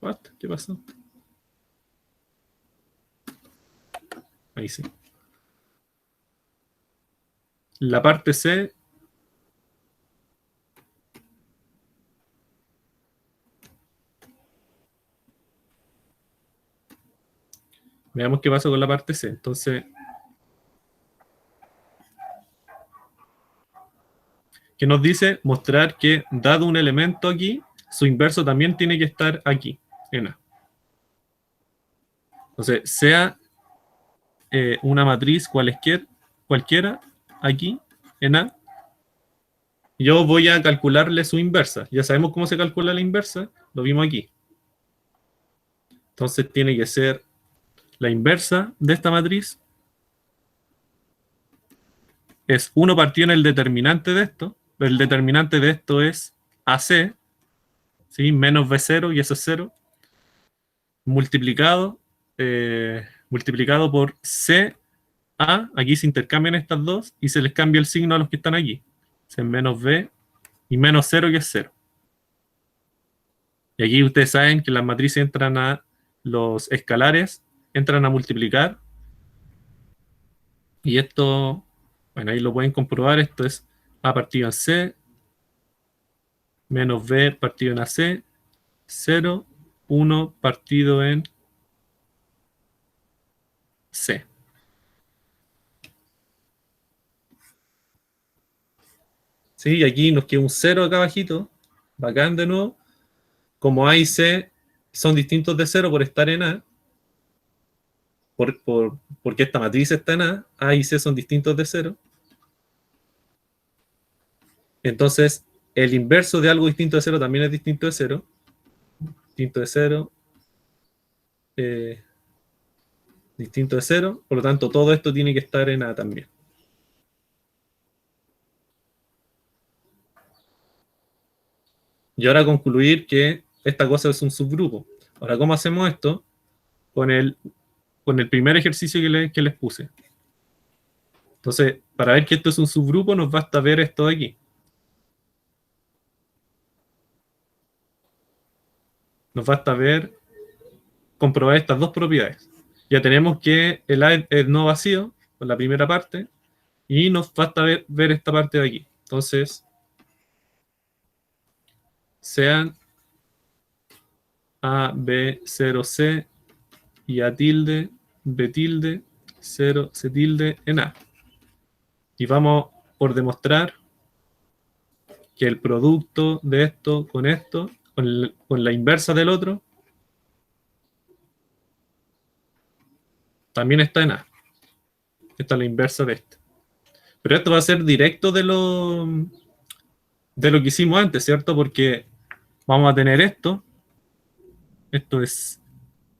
¿What? ¿Qué pasó? Ahí sí. La parte C veamos qué pasa con la parte C. Entonces, ¿qué nos dice? Mostrar que dado un elemento aquí, su inverso también tiene que estar aquí, en A. Entonces, sea una matriz cualquiera, aquí, en A, yo voy a calcularle su inversa. Ya sabemos cómo se calcula la inversa, lo vimos aquí. Entonces tiene que ser la inversa de esta matriz es 1 partido en el determinante de esto. El determinante de esto es AC, ¿sí? Menos B0, y eso es 0, multiplicado por CA. Aquí se intercambian estas dos y se les cambia el signo a los que están aquí. Es menos B y menos 0, que es 0. Y aquí ustedes saben que las matrices entran a los escalares, entran a multiplicar. Y esto, bueno, ahí lo pueden comprobar. Esto es A partido en C, menos B partido en AC, 0, 1 partido en C. Sí, y aquí nos queda un 0 acá abajito. Bacán de nuevo. Como A y C son distintos de 0 por estar en A, porque esta matriz está en A y C son distintos de 0. Entonces, el inverso de algo distinto de 0 también es distinto de 0. Distinto de 0. Distinto de 0. Por lo tanto, todo esto tiene que estar en A también. Y ahora concluir que esta cosa es un subgrupo. Ahora, ¿cómo hacemos esto? Con el primer ejercicio que les puse. Entonces, para ver que esto es un subgrupo, nos basta ver esto de aquí. Nos basta comprobar estas dos propiedades. Ya tenemos que el A es no vacío, con la primera parte, y nos basta ver esta parte de aquí. Entonces, sean A, B, 0, C, y A tilde, B tilde, 0, C tilde en A. Y vamos por demostrar que el producto de esto, con la inversa del otro, también está en A. Esta es la inversa de este. Pero esto va a ser directo de lo que hicimos antes, ¿cierto? Porque vamos a tener esto. Esto es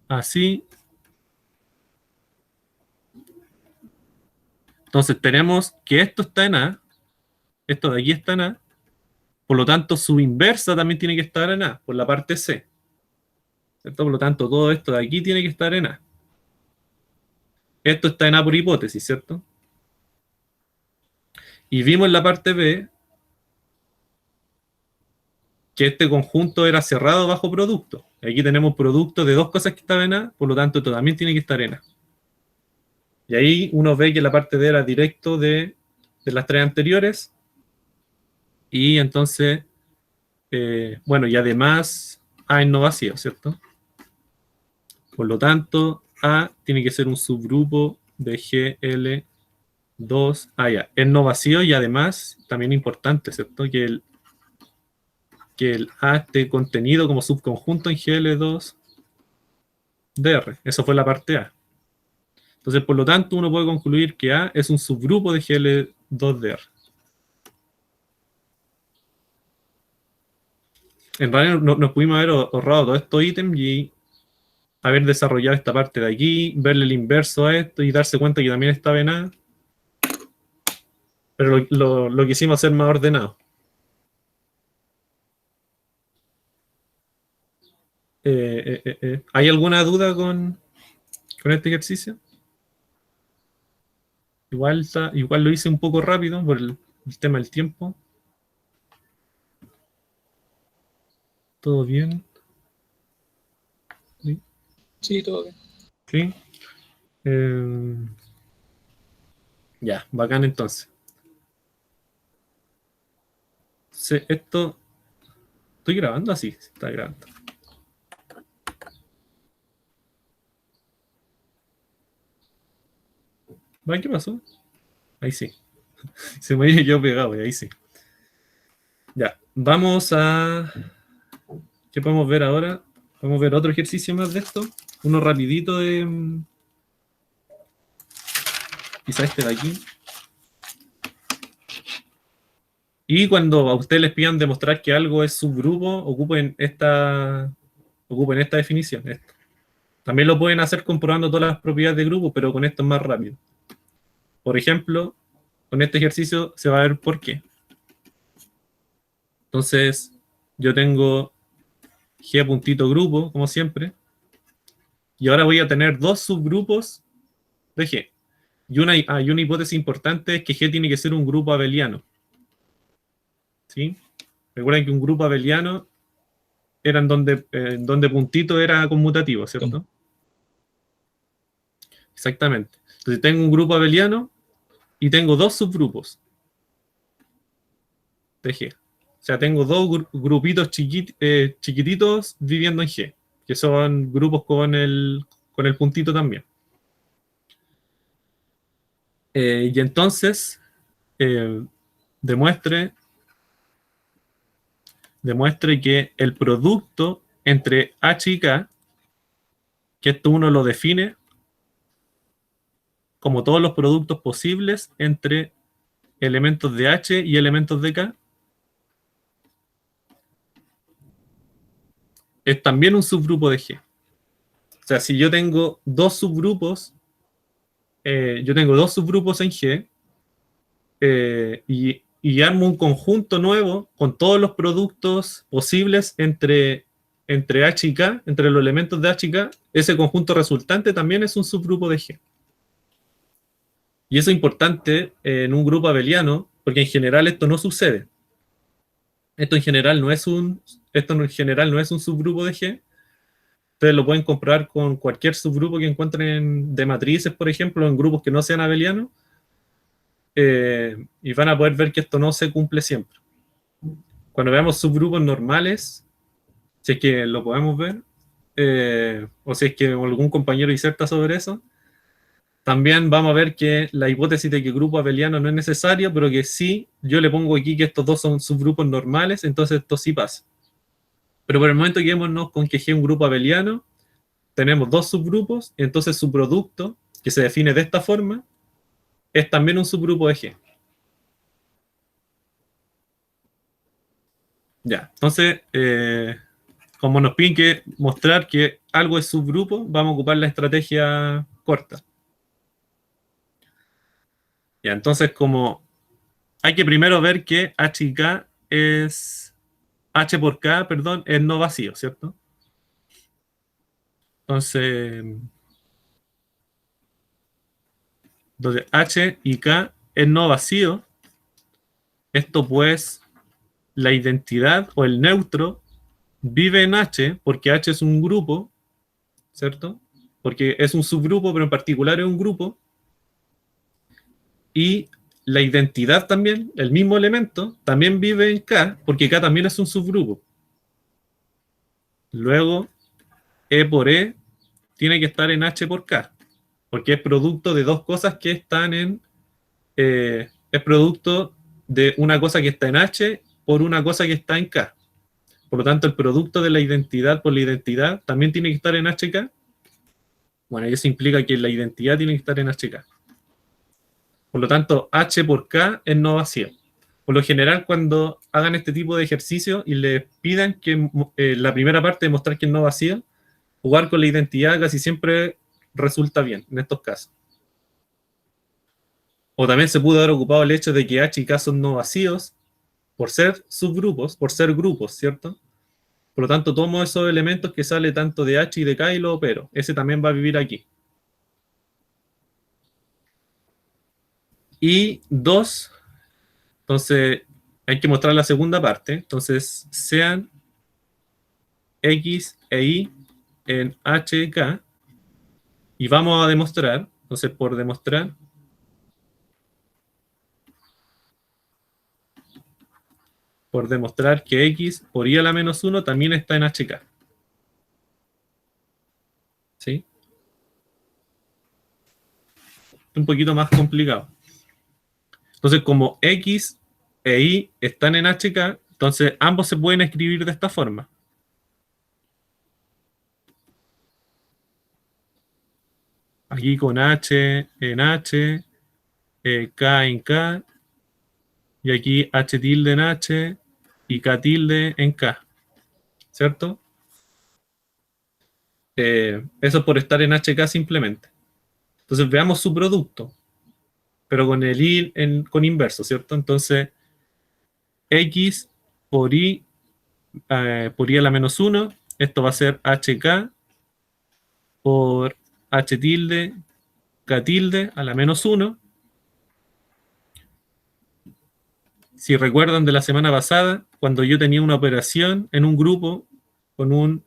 así. Entonces tenemos que esto está en A. Esto de aquí está en A. Por lo tanto, su inversa también tiene que estar en A, por la parte C. ¿Cierto? Por lo tanto, todo esto de aquí tiene que estar en A. Esto está en A por hipótesis, ¿cierto? Y vimos en la parte B que este conjunto era cerrado bajo producto. Aquí tenemos producto de dos cosas que estaban en A, por lo tanto, esto también tiene que estar en A. Y ahí uno ve que la parte D era directo de las tres anteriores. Y entonces, bueno, y además A es no vacío, ¿cierto? Por lo tanto, A tiene que ser un subgrupo de GL2. Ya, es no vacío y además, también importante, ¿cierto? Que el A esté contenido como subconjunto en GL2DR. Eso fue la parte A. Entonces, por lo tanto, uno puede concluir que A es un subgrupo de GL2DR. En realidad nos pudimos haber ahorrado todos estos ítems y haber desarrollado esta parte de aquí, verle el inverso a esto y darse cuenta que también estaba en A. Pero lo quisimos hacer más ordenado. ¿Hay alguna duda con este ejercicio? Igual lo hice un poco rápido por el tema del tiempo. ¿Todo bien? ¿Sí? Sí, todo bien. ¿Sí? Ya, bacán entonces. Esto... ¿Estoy grabando? Así, está grabando. ¿Qué pasó? Ahí sí. Se me había quedado pegado, y ahí sí. Ya, vamos a... ¿Qué podemos ver ahora? Vamos a ver otro ejercicio más de esto. Uno rapidito de... Quizá este de aquí. Y cuando a ustedes les pidan demostrar que algo es subgrupo, ocupen esta definición. Esto. También lo pueden hacer comprobando todas las propiedades de grupo, pero con esto es más rápido. Por ejemplo, con este ejercicio se va a ver por qué. Entonces, yo tengo G puntito grupo, como siempre. Y ahora voy a tener dos subgrupos de G. Y una hipótesis importante es que G tiene que ser un grupo abeliano. ¿Sí? Recuerden que un grupo abeliano era en donde puntito era conmutativo, ¿cierto? Exactamente. Entonces tengo un grupo abeliano y tengo dos subgrupos de G. O sea, tengo dos grupitos chiquititos viviendo en G, que son grupos con el puntito también. Y entonces demuestre que el producto entre H y K, que esto uno lo define como todos los productos posibles entre elementos de H y elementos de K, es también un subgrupo de G. O sea, si yo tengo dos subgrupos, en G, y armo un conjunto nuevo con todos los productos posibles entre H y K, entre los elementos de H y K, ese conjunto resultante también es un subgrupo de G. Y eso es importante en un grupo abeliano, porque en general esto no sucede. Esto en general no es un subgrupo de G. Ustedes lo pueden comprobar con cualquier subgrupo que encuentren de matrices, por ejemplo, en grupos que no sean abelianos, y van a poder ver que esto no se cumple siempre. Cuando veamos subgrupos normales, si es que lo podemos ver, o si es que algún compañero diserta sobre eso, también vamos a ver que la hipótesis de que grupo abeliano no es necesario, pero que sí, yo le pongo aquí que estos dos son subgrupos normales, entonces esto sí pasa. Pero por el momento quedémonos con que G es un grupo abeliano, tenemos dos subgrupos, y entonces su producto, que se define de esta forma, es también un subgrupo de G. Ya, entonces, como nos piden que mostrar que algo es subgrupo, vamos a ocupar la estrategia corta. Ya, entonces, como hay que primero ver que H y K es... H por K, perdón, es no vacío, ¿cierto? Entonces H y K es no vacío. Esto pues, la identidad o el neutro vive en H, porque H es un grupo, ¿cierto? Porque es un subgrupo, pero en particular es un grupo. Y la identidad también, el mismo elemento, también vive en K, porque K también es un subgrupo. Luego, E por E tiene que estar en H por K, porque es producto de dos cosas que están en... es producto de una cosa que está en H por una cosa que está en K. Por lo tanto, el producto de la identidad por la identidad también tiene que estar en HK. Bueno, y eso implica que la identidad tiene que estar en HK. Por lo tanto, H por K es no vacío. Por lo general, cuando hagan este tipo de ejercicio y les pidan que la primera parte de mostrar que es no vacío, jugar con la identidad casi siempre resulta bien en estos casos. O también se pudo haber ocupado el hecho de que H y K son no vacíos por ser subgrupos, por ser grupos, ¿cierto? Por lo tanto, tomo esos elementos que sale tanto de H y de K y lo opero. Ese también va a vivir aquí. Y 2, entonces hay que mostrar la segunda parte. Entonces, sean X e Y en H y K. Y vamos a demostrar, entonces por demostrar, que X por Y a la menos 1 también está en HK. ¿Sí? Un poquito más complicado. Entonces, como X e Y están en HK, entonces ambos se pueden escribir de esta forma. Aquí con H en H, K en K, y aquí H tilde en H y K tilde en K. ¿Cierto? Eso es por estar en HK simplemente. Entonces veamos su producto, pero con el Y con inverso, ¿cierto? Entonces, X por Y a la menos 1, esto va a ser HK por H tilde, K tilde a la menos 1. Si recuerdan de la semana pasada, cuando yo tenía una operación en un grupo con un...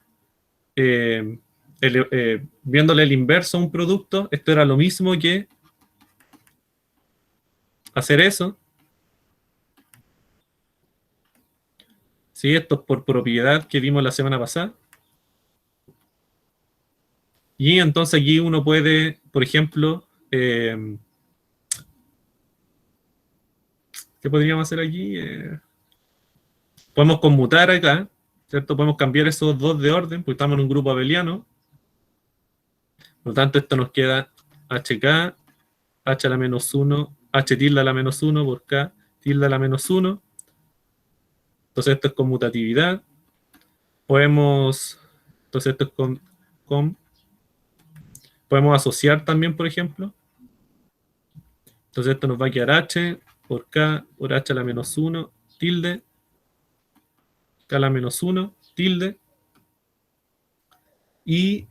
viéndole el inverso a un producto, esto era lo mismo que hacer eso. ¿Sí? Esto es por propiedad que vimos la semana pasada. Y entonces aquí uno puede, por ejemplo, ¿Qué podríamos hacer aquí? Podemos conmutar acá, ¿cierto? Podemos cambiar esos dos de orden, porque estamos en un grupo abeliano. Por lo tanto, esto nos queda HK, H a la menos 1, H tilde a la menos 1 por K tilde a la menos 1. Entonces esto es conmutatividad. Entonces esto es podemos asociar también, por ejemplo. Entonces esto nos va a quedar H por K por H a la menos 1 tilde, K a la menos 1 tilde. Y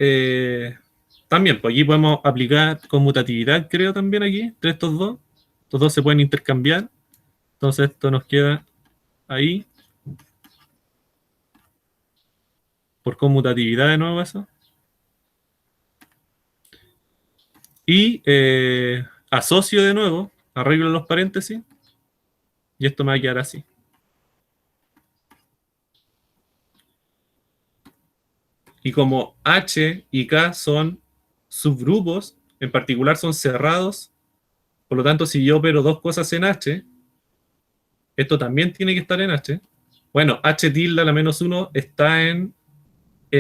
también, pues aquí podemos aplicar conmutatividad, creo también aquí, entre estos dos. Estos dos se pueden intercambiar. Entonces esto nos queda ahí. Por conmutatividad de nuevo eso. Y asocio de nuevo, arreglo los paréntesis. Y esto me va a quedar así. Y como H y K son subgrupos, en particular son cerrados, por lo tanto, si yo opero dos cosas en H, esto también tiene que estar en H. Bueno, H tilde a la menos 1 está en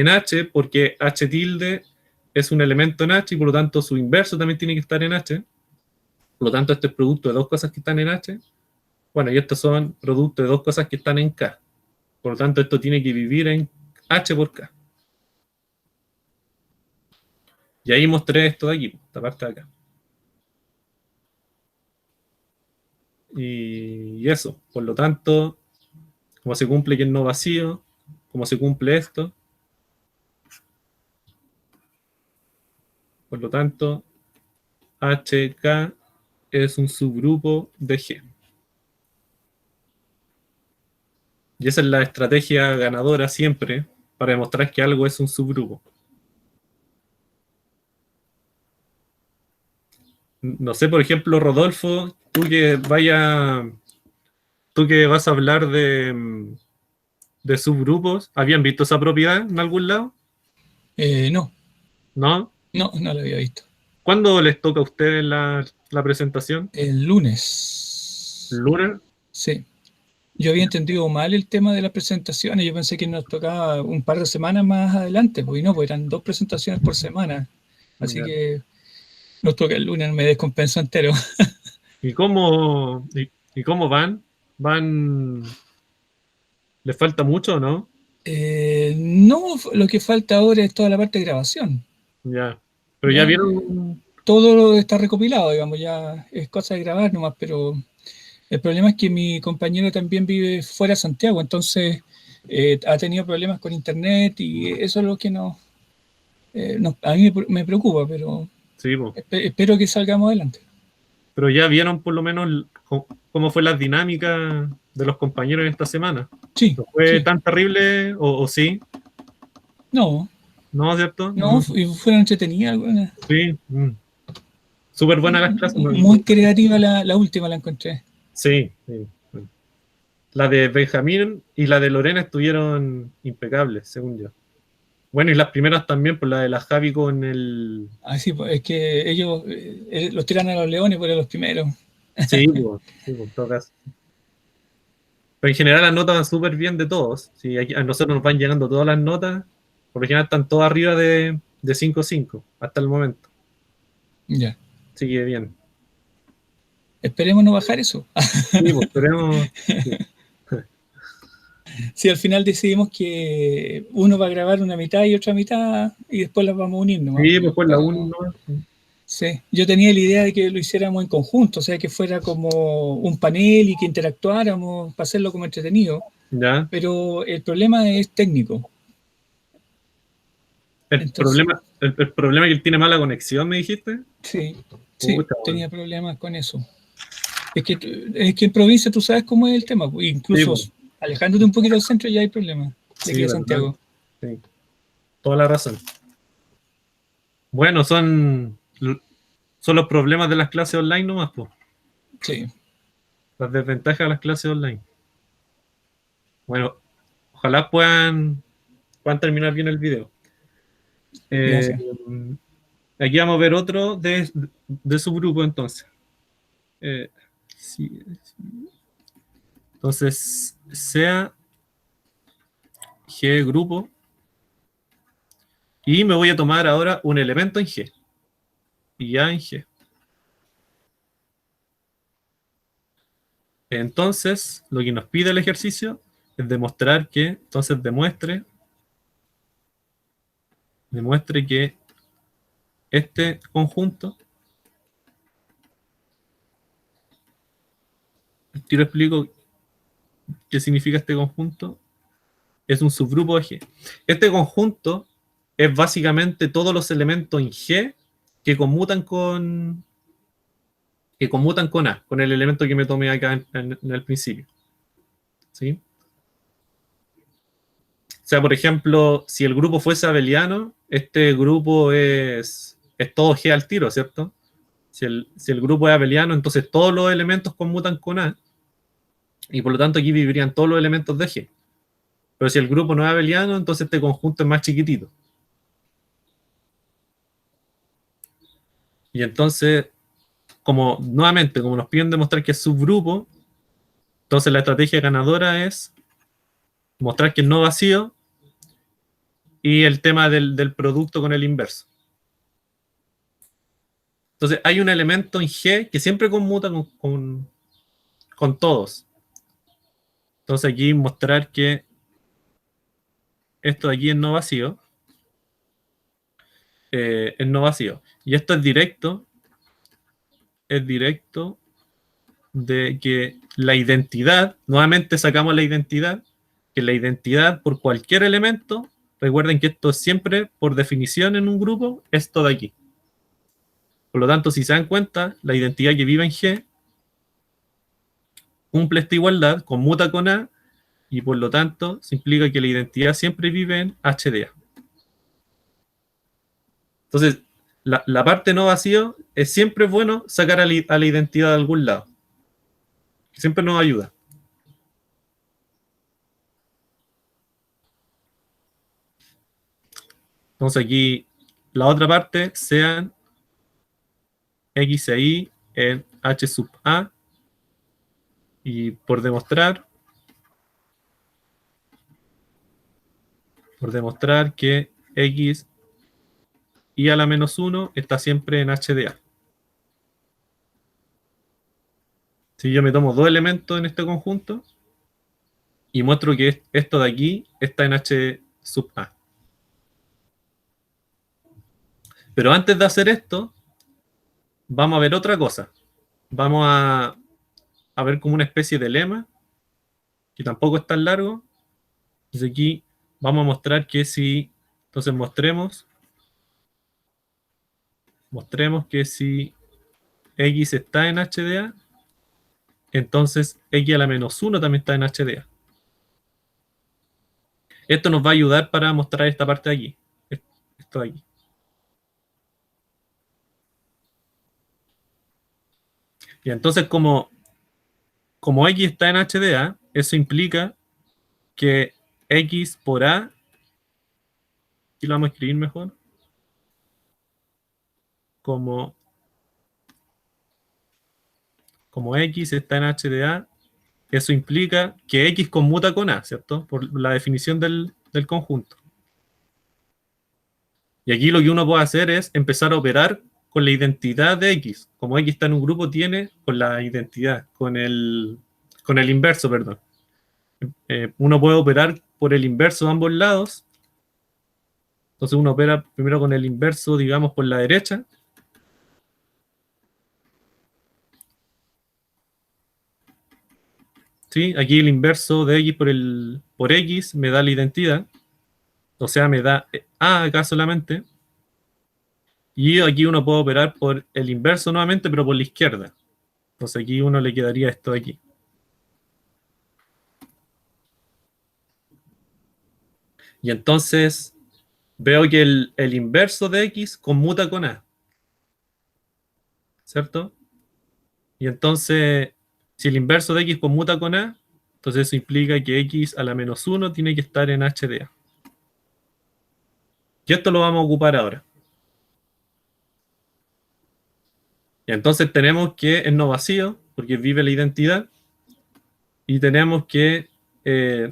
H porque H tilde es un elemento en H y por lo tanto su inverso también tiene que estar en H. Por lo tanto, este es producto de dos cosas que están en H. Bueno, y estos son producto de dos cosas que están en K. Por lo tanto, esto tiene que vivir en H por K. Y ahí mostré esto de aquí, esta parte de acá. Y eso, por lo tanto, como se cumple que es no vacío, como se cumple esto, por lo tanto, HK es un subgrupo de G. Y esa es la estrategia ganadora siempre para demostrar que algo es un subgrupo. No sé, por ejemplo, Rodolfo, tú que vas a hablar de subgrupos, ¿habían visto esa propiedad en algún lado? No, ¿No? no lo había visto. ¿Cuándo les toca a ustedes la presentación? El lunes. ¿Lunes? Sí. Yo había entendido mal el tema de las presentaciones. Yo pensé que nos tocaba un par de semanas más adelante, pues y no, pues eran 2 presentaciones por semana. Así Ya. que nos toca el lunes, me descompenso entero. ¿Y cómo van? ¿Les falta mucho o no? No, lo que falta ahora es toda la parte de grabación. Ya. Pero ya Ya, vieron. todo está recopilado, digamos, ya es cosa de grabar nomás, pero el problema es que mi compañero también vive fuera de Santiago, entonces ha tenido problemas con internet y eso es lo que a mí me preocupa, pero Sí, po. espero que salgamos adelante. Pero ya vieron por lo menos cómo fue la dinámica de los compañeros en esta semana. Sí, ¿No fue sí. tan terrible o sí? No, ¿No, cierto? no, fueron entretenidas algunas. Sí. Súper buenas las clases. Muy creativa la última, la encontré. Sí, sí. La de Benjamín y la de Lorena estuvieron impecables, según yo. Bueno, y las primeras también, por la de la Javi con el... Así, pues, es que ellos los tiran a los leones, pero los primeros. Sí, pues, en todo caso. Pero en general las notas van súper bien de todos. Sí, a nosotros nos van llegando todas las notas. Por lo general están todas arriba de 5.5 hasta el momento. Ya. Sigue bien. Esperemos no bajar eso. Sí, pues esperemos. Sí, Si al final decidimos que uno va a grabar una mitad y otra mitad y después las vamos a unir nomás. sí, pues fue la 1. Sí, yo tenía la idea de que lo hiciéramos en conjunto, o sea, que fuera como un panel y que interactuáramos para hacerlo como entretenido, Ya. pero el problema es técnico. Entonces, El problema es que él tiene mala conexión, me dijiste. sí, Pucha, tenía problemas con eso. Es que en provincia tú sabes cómo es el tema, pues, sí, incluso pues, alejándote un poquito del centro ya hay problemas de aquí sí, a verdad. Santiago. Sí. Toda la razón. Bueno, son los problemas de las clases online nomás, pues. Sí, Las desventajas de las clases online. Bueno, ojalá puedan terminar bien el video. gracias. Aquí vamos a ver otro de su grupo entonces. Sí, sí. Entonces, sea G grupo, y me voy a tomar ahora un elemento en G, y A en G. Entonces, lo que nos pide el ejercicio es demostrar que, entonces demuestre que este conjunto, te lo explico qué significa este conjunto, es un subgrupo de G. Este conjunto es básicamente todos los elementos en G que conmutan con A, con el elemento que me tomé acá en el principio. ¿Sí? O sea, por ejemplo, si el grupo fuese abeliano, este grupo es todo G al tiro, ¿cierto? Si el grupo es abeliano, entonces todos los elementos conmutan con A, y por lo tanto aquí vivirían todos los elementos de G. Pero si el grupo no es abeliano, entonces este conjunto es más chiquitito. Y entonces, nuevamente, como nos piden demostrar que es subgrupo, entonces la estrategia ganadora es mostrar que es no vacío y el tema del producto con el inverso. Entonces hay un elemento en G que siempre conmuta con todos. Entonces aquí mostrar que esto de aquí es no vacío. Es no vacío. Y esto es directo de que la identidad, nuevamente sacamos la identidad, que la identidad por cualquier elemento, recuerden que esto es siempre, por definición en un grupo, esto de aquí. Por lo tanto, si se dan cuenta, la identidad que vive en G cumple esta igualdad, conmuta con A, y por lo tanto, se implica que la identidad siempre vive en H de A. Entonces, la parte no vacío es siempre bueno sacar a la identidad de algún lado. Siempre nos ayuda. Entonces aquí la otra parte sean X e Y en H sub A, y por demostrar que X y a la menos 1 está siempre en H de A. Si yo me tomo dos elementos en este conjunto y muestro que esto de aquí está en H sub A. Pero antes de hacer esto, vamos a ver otra cosa. Vamos a ver como una especie de lema, que tampoco es tan largo. Entonces aquí vamos a mostrar que si, entonces mostremos que si X está en H de A, entonces X a la menos 1 también está en H de A. Esto nos va a ayudar para mostrar esta parte de aquí. Esto de aquí. Y entonces, como X está en H de A, eso implica que X por A, aquí lo vamos a escribir mejor, como X está en H de A, eso implica que X conmuta con A, ¿cierto? Por la definición del conjunto. Y aquí lo que uno puede hacer es empezar a operar con la identidad de X. Como X está en un grupo, tiene con la identidad, con el inverso, perdón. Uno puede operar por el inverso de ambos lados. Entonces uno opera primero con el inverso, digamos, por la derecha. ¿Sí? Aquí el inverso de X por X me da la identidad. O sea, me da A acá solamente. Y aquí uno puede operar por el inverso nuevamente, pero por la izquierda. Entonces aquí uno le quedaría esto de aquí. Y entonces veo que el inverso de X conmuta con A. ¿Cierto? Y entonces, si el inverso de X conmuta con A, entonces eso implica que X a la menos 1 tiene que estar en H de A. Y esto lo vamos a ocupar ahora. Y entonces tenemos que es no vacío, porque vive la identidad. y tenemos que,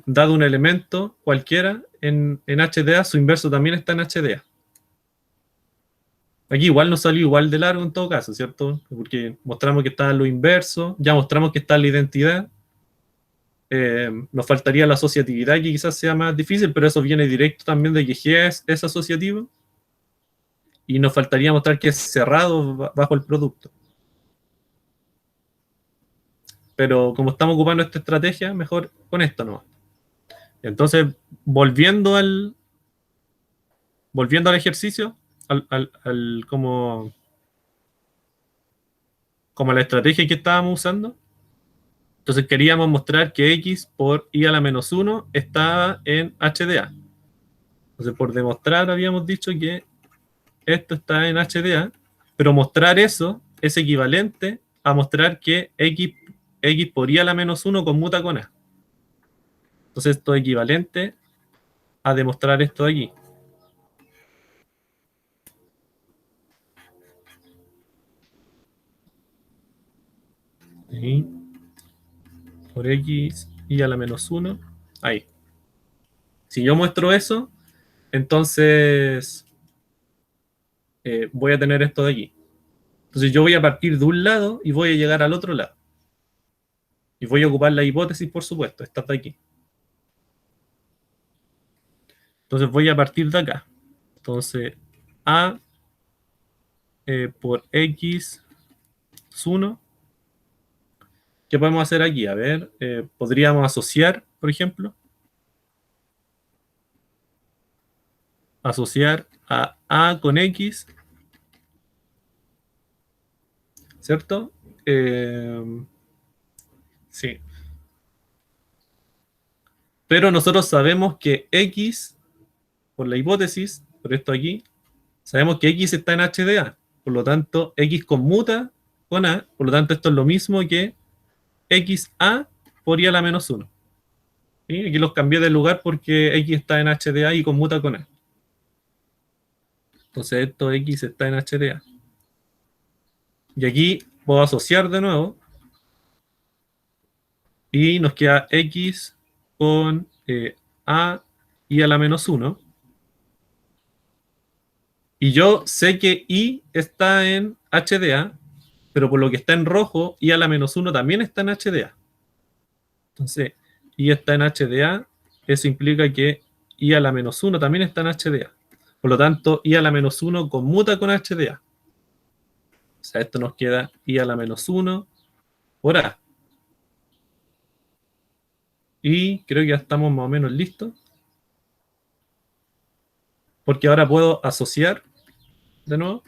dado un elemento cualquiera en HDA, su inverso también está en HDA. Aquí igual nos salió igual de largo en todo caso, ¿cierto? Porque mostramos que está lo inverso, ya mostramos que está la identidad. Nos faltaría la asociatividad, que quizás sea más difícil, pero eso viene directo también de que G es asociativo. Y nos faltaría mostrar que es cerrado bajo el producto. Pero como estamos ocupando esta estrategia, mejor con esto nomás. Entonces, volviendo al ejercicio, como la estrategia que estábamos usando, entonces queríamos mostrar que x por i a la menos 1 estaba en HDA. Entonces, por demostrar, habíamos dicho que esto está en HDA, pero mostrar eso es equivalente a mostrar que x por i a la menos 1 conmuta con a. Entonces, esto es equivalente a demostrar esto de aquí. ¿Sí? Por x y a la menos 1. Ahí. Si yo muestro eso, entonces voy a tener esto de aquí. Entonces yo voy a partir de un lado y voy a llegar al otro lado. Y voy a ocupar la hipótesis, por supuesto, esta de aquí. Entonces voy a partir de acá. Entonces a por x es 1. ¿Qué podemos hacer aquí? A ver, podríamos asociar, por ejemplo. Asociar a con x, ¿cierto? Sí. Pero nosotros sabemos que x, por la hipótesis, por esto aquí, sabemos que x está en HDA. Por lo tanto, x conmuta con a. Por lo tanto, esto es lo mismo que xa por i a la menos 1. ¿Sí? Aquí los cambié de lugar porque x está en HDA y conmuta con a. Entonces, esto x está en HDA. Y aquí puedo asociar de nuevo. Y nos queda x con a i a la menos 1. Y yo sé que i está en HDA, pero por lo que está en rojo, i a la menos 1 también está en HDA. Entonces, i está en HDA, eso implica que i a la menos 1 también está en HDA. Por lo tanto, i a la menos 1 conmuta con HDA. O sea, esto nos queda i a la menos 1 por a. Y creo que ya estamos más o menos listos. Porque ahora puedo asociar de nuevo.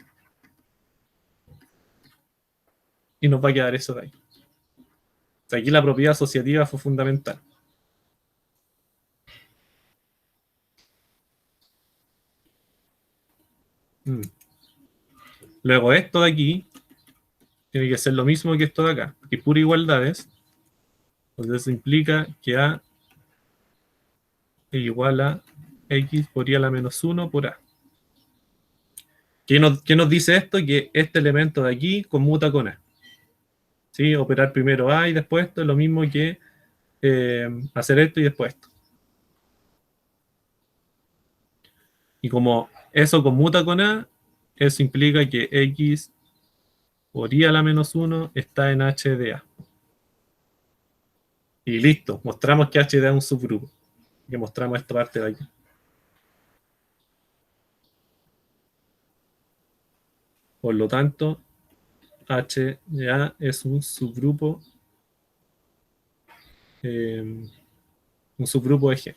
Y nos va a quedar eso de ahí. O sea, aquí la propiedad asociativa fue fundamental. Luego esto de aquí tiene que ser lo mismo que esto de acá, que pura igualdades. Entonces eso implica que a es igual a x por i a la menos 1 por a. ¿Qué nos dice esto? Que este elemento de aquí conmuta con a. ¿Sí? Operar primero a y después esto es lo mismo que hacer esto y después esto. Y como eso conmuta con a, eso implica que x por i a la menos 1 está en HDA. Y listo, mostramos que HDA es un subgrupo. Que mostramos esta parte de aquí. Por lo tanto, HDA es un subgrupo de G.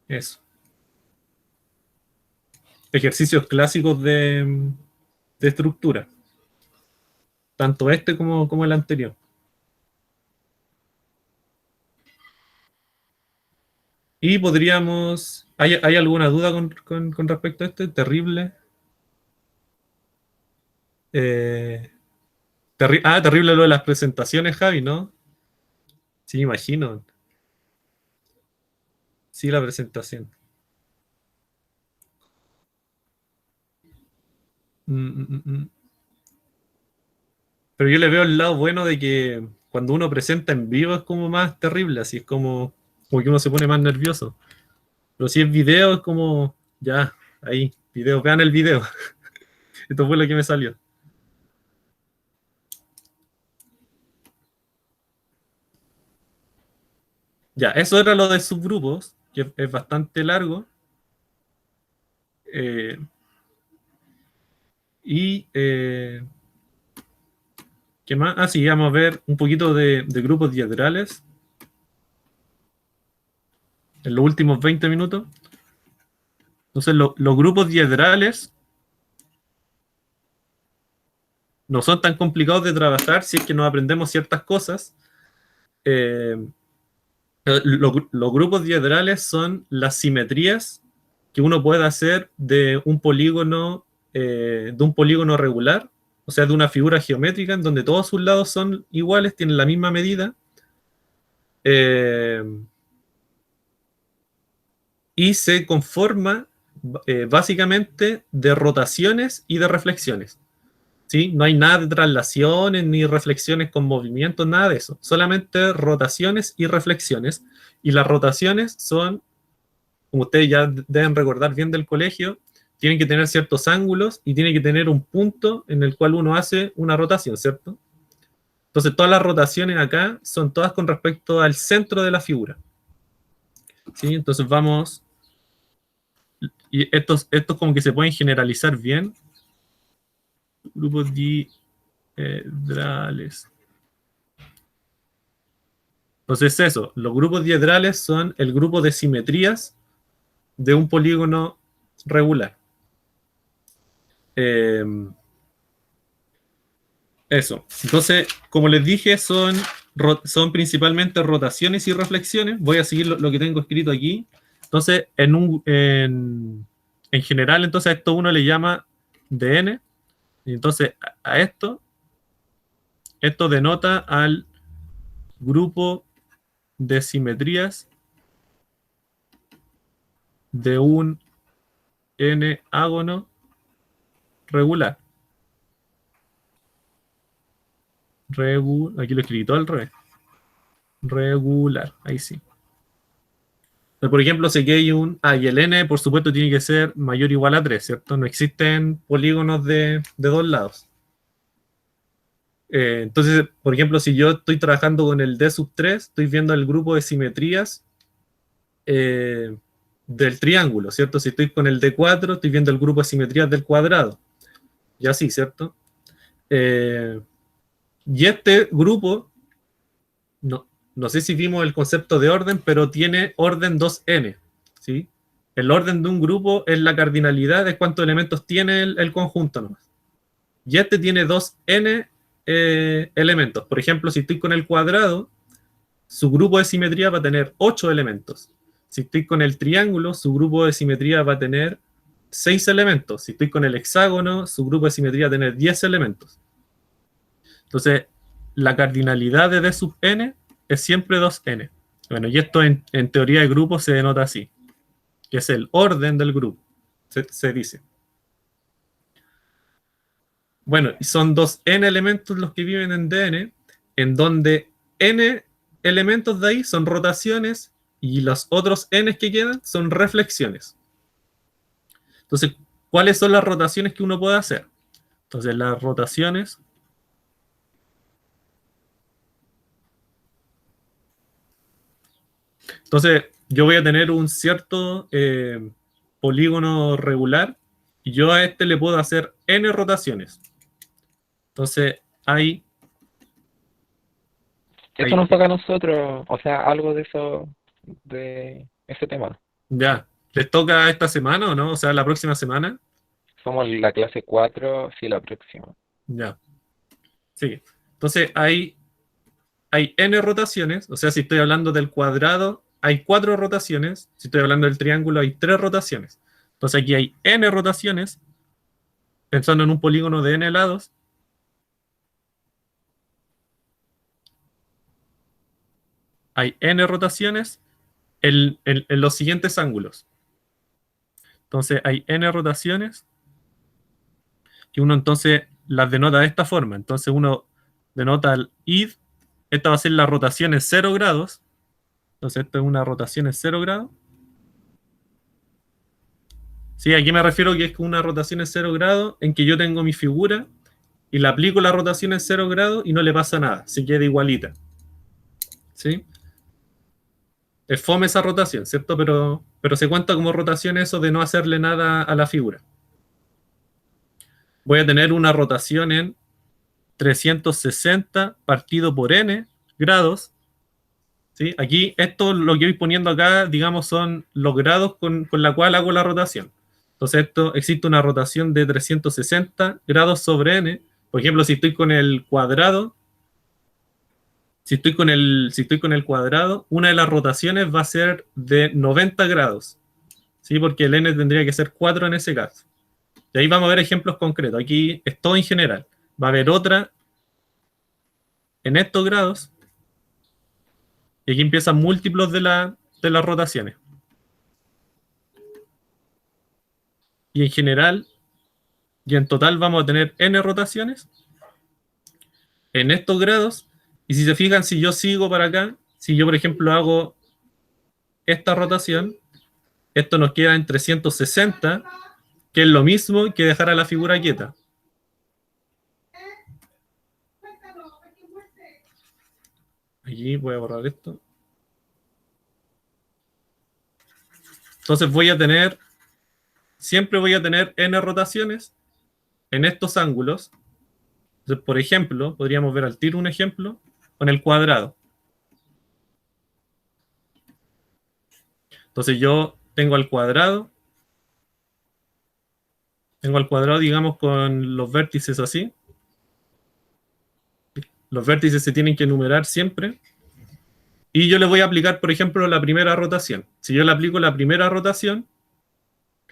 Eso. Ejercicios clásicos de estructura. Tanto este como el anterior. Y podríamos... ¿Hay alguna duda con respecto a este? Terrible. Terrible lo de las presentaciones, Javi, ¿no? Sí, imagino. Sí, la presentación. Mm, mm, mm, mm. Pero yo le veo el lado bueno de que cuando uno presenta en vivo es como más terrible, así es como que uno se pone más nervioso. Pero si es video es como, ya, ahí, video, vean el video. Esto fue lo que me salió. Ya, eso era lo de subgrupos, que es bastante largo. Eh, y, ¿qué más? Ah, sí, vamos a ver un poquito de grupos diedrales en los últimos 20 minutos. Entonces, los grupos diedrales no son tan complicados de trabajar si es que nos aprendemos ciertas cosas. Eh, los grupos diedrales son las simetrías que uno puede hacer de un polígono regular, o sea, de una figura geométrica en donde todos sus lados son iguales, tienen la misma medida, eh, y se conforma básicamente de rotaciones y de reflexiones. ¿Sí? No hay nada de traslaciones ni reflexiones con movimientos, nada de eso. Solamente rotaciones y reflexiones. Y las rotaciones son, como ustedes ya deben recordar bien del colegio, tienen que tener ciertos ángulos y tienen que tener un punto en el cual uno hace una rotación, ¿cierto? Entonces todas las rotaciones acá son todas con respecto al centro de la figura. ¿Sí? Entonces vamos... Y estos como que se pueden generalizar bien. Grupos diedrales. Entonces eso, los grupos diedrales son el grupo de simetrías de un polígono regular. Eso. Entonces, como les dije, son principalmente rotaciones y reflexiones. Voy a seguir lo que tengo escrito aquí. Entonces, en general, entonces a esto uno le llama dn. Y entonces, a esto denota al grupo de simetrías de un n-ágono regular. Aquí lo escribí todo al revés. Regular, ahí sí. Por ejemplo, sé que hay y el n, por supuesto, tiene que ser mayor o igual a 3, ¿cierto? No existen polígonos de dos lados. Entonces, por ejemplo, si yo estoy trabajando con el D3, estoy viendo el grupo de simetrías del triángulo, ¿cierto? Si estoy con el D4, estoy viendo el grupo de simetrías del cuadrado. Y así, ¿cierto? Y este grupo, no sé si vimos el concepto de orden, pero tiene orden 2n, ¿sí? El orden de un grupo es la cardinalidad de cuántos elementos tiene el conjunto nomás. Y este tiene 2n elementos. Por ejemplo, si estoy con el cuadrado, su grupo de simetría va a tener 8 elementos. Si estoy con el triángulo, su grupo de simetría va a tener 6 elementos. Si estoy con el hexágono, su grupo de simetría va a tener 10 elementos. Entonces, la cardinalidad de D sub n es siempre 2n. Bueno, y esto en teoría de grupos se denota así, que es el orden del grupo, se dice. Bueno, y son 2n elementos los que viven en Dn, en donde n elementos de ahí son rotaciones y los otros n que quedan son reflexiones. Entonces, ¿cuáles son las rotaciones que uno puede hacer? Entonces, las rotaciones... Entonces, yo voy a tener un cierto polígono regular y yo a este le puedo hacer n rotaciones. Entonces, Eso nos toca a nosotros, o sea, algo de eso, de ese tema. Ya. ¿Les toca esta semana o no? O sea, la próxima semana. Somos la clase 4, sí, la próxima. Ya. Sí. Entonces, hay n rotaciones. O sea, si estoy hablando del cuadrado, hay 4 rotaciones. Si estoy hablando del triángulo, hay 3 rotaciones. Entonces, aquí hay n rotaciones. Pensando en un polígono de n lados. Hay n rotaciones en los siguientes ángulos. Entonces hay n rotaciones y uno entonces las denota de esta forma. Entonces uno denota el id. Esta va a ser la rotación en 0 grados. Entonces, esta es una rotación en 0 grados. Sí, aquí me refiero que es una rotación en 0 grados en que yo tengo mi figura y le aplico la rotación en 0 grados y no le pasa nada, se queda igualita. ¿Sí? Es fome esa rotación, ¿cierto? Pero se cuenta como rotación eso de no hacerle nada a la figura. Voy a tener una rotación en 360 partido por n grados. ¿Sí? Aquí, esto lo que voy poniendo acá, digamos, son los grados con la cual hago la rotación. Entonces, existe una rotación de 360 grados sobre n. Por ejemplo, si estoy con el cuadrado, si estoy con el cuadrado, una de las rotaciones va a ser de 90 grados. ¿Sí? Porque el n tendría que ser 4 en ese caso. Y ahí vamos a ver ejemplos concretos. Aquí es todo en general. Va a haber otra en estos grados. Y aquí empiezan múltiplos de las rotaciones. Y en general, y en total vamos a tener n rotaciones en estos grados. Y si se fijan, si yo sigo para acá, si yo por ejemplo hago esta rotación, esto nos queda en 360, que es lo mismo que dejar a la figura quieta. Aquí voy a borrar esto. Entonces siempre voy a tener n rotaciones en estos ángulos. Entonces, por ejemplo, podríamos ver al tiro un ejemplo con el cuadrado. Entonces yo tengo al cuadrado, digamos, con los vértices así. Los vértices se tienen que enumerar siempre. Y yo le voy a aplicar, por ejemplo, la primera rotación. Si yo le aplico la primera rotación,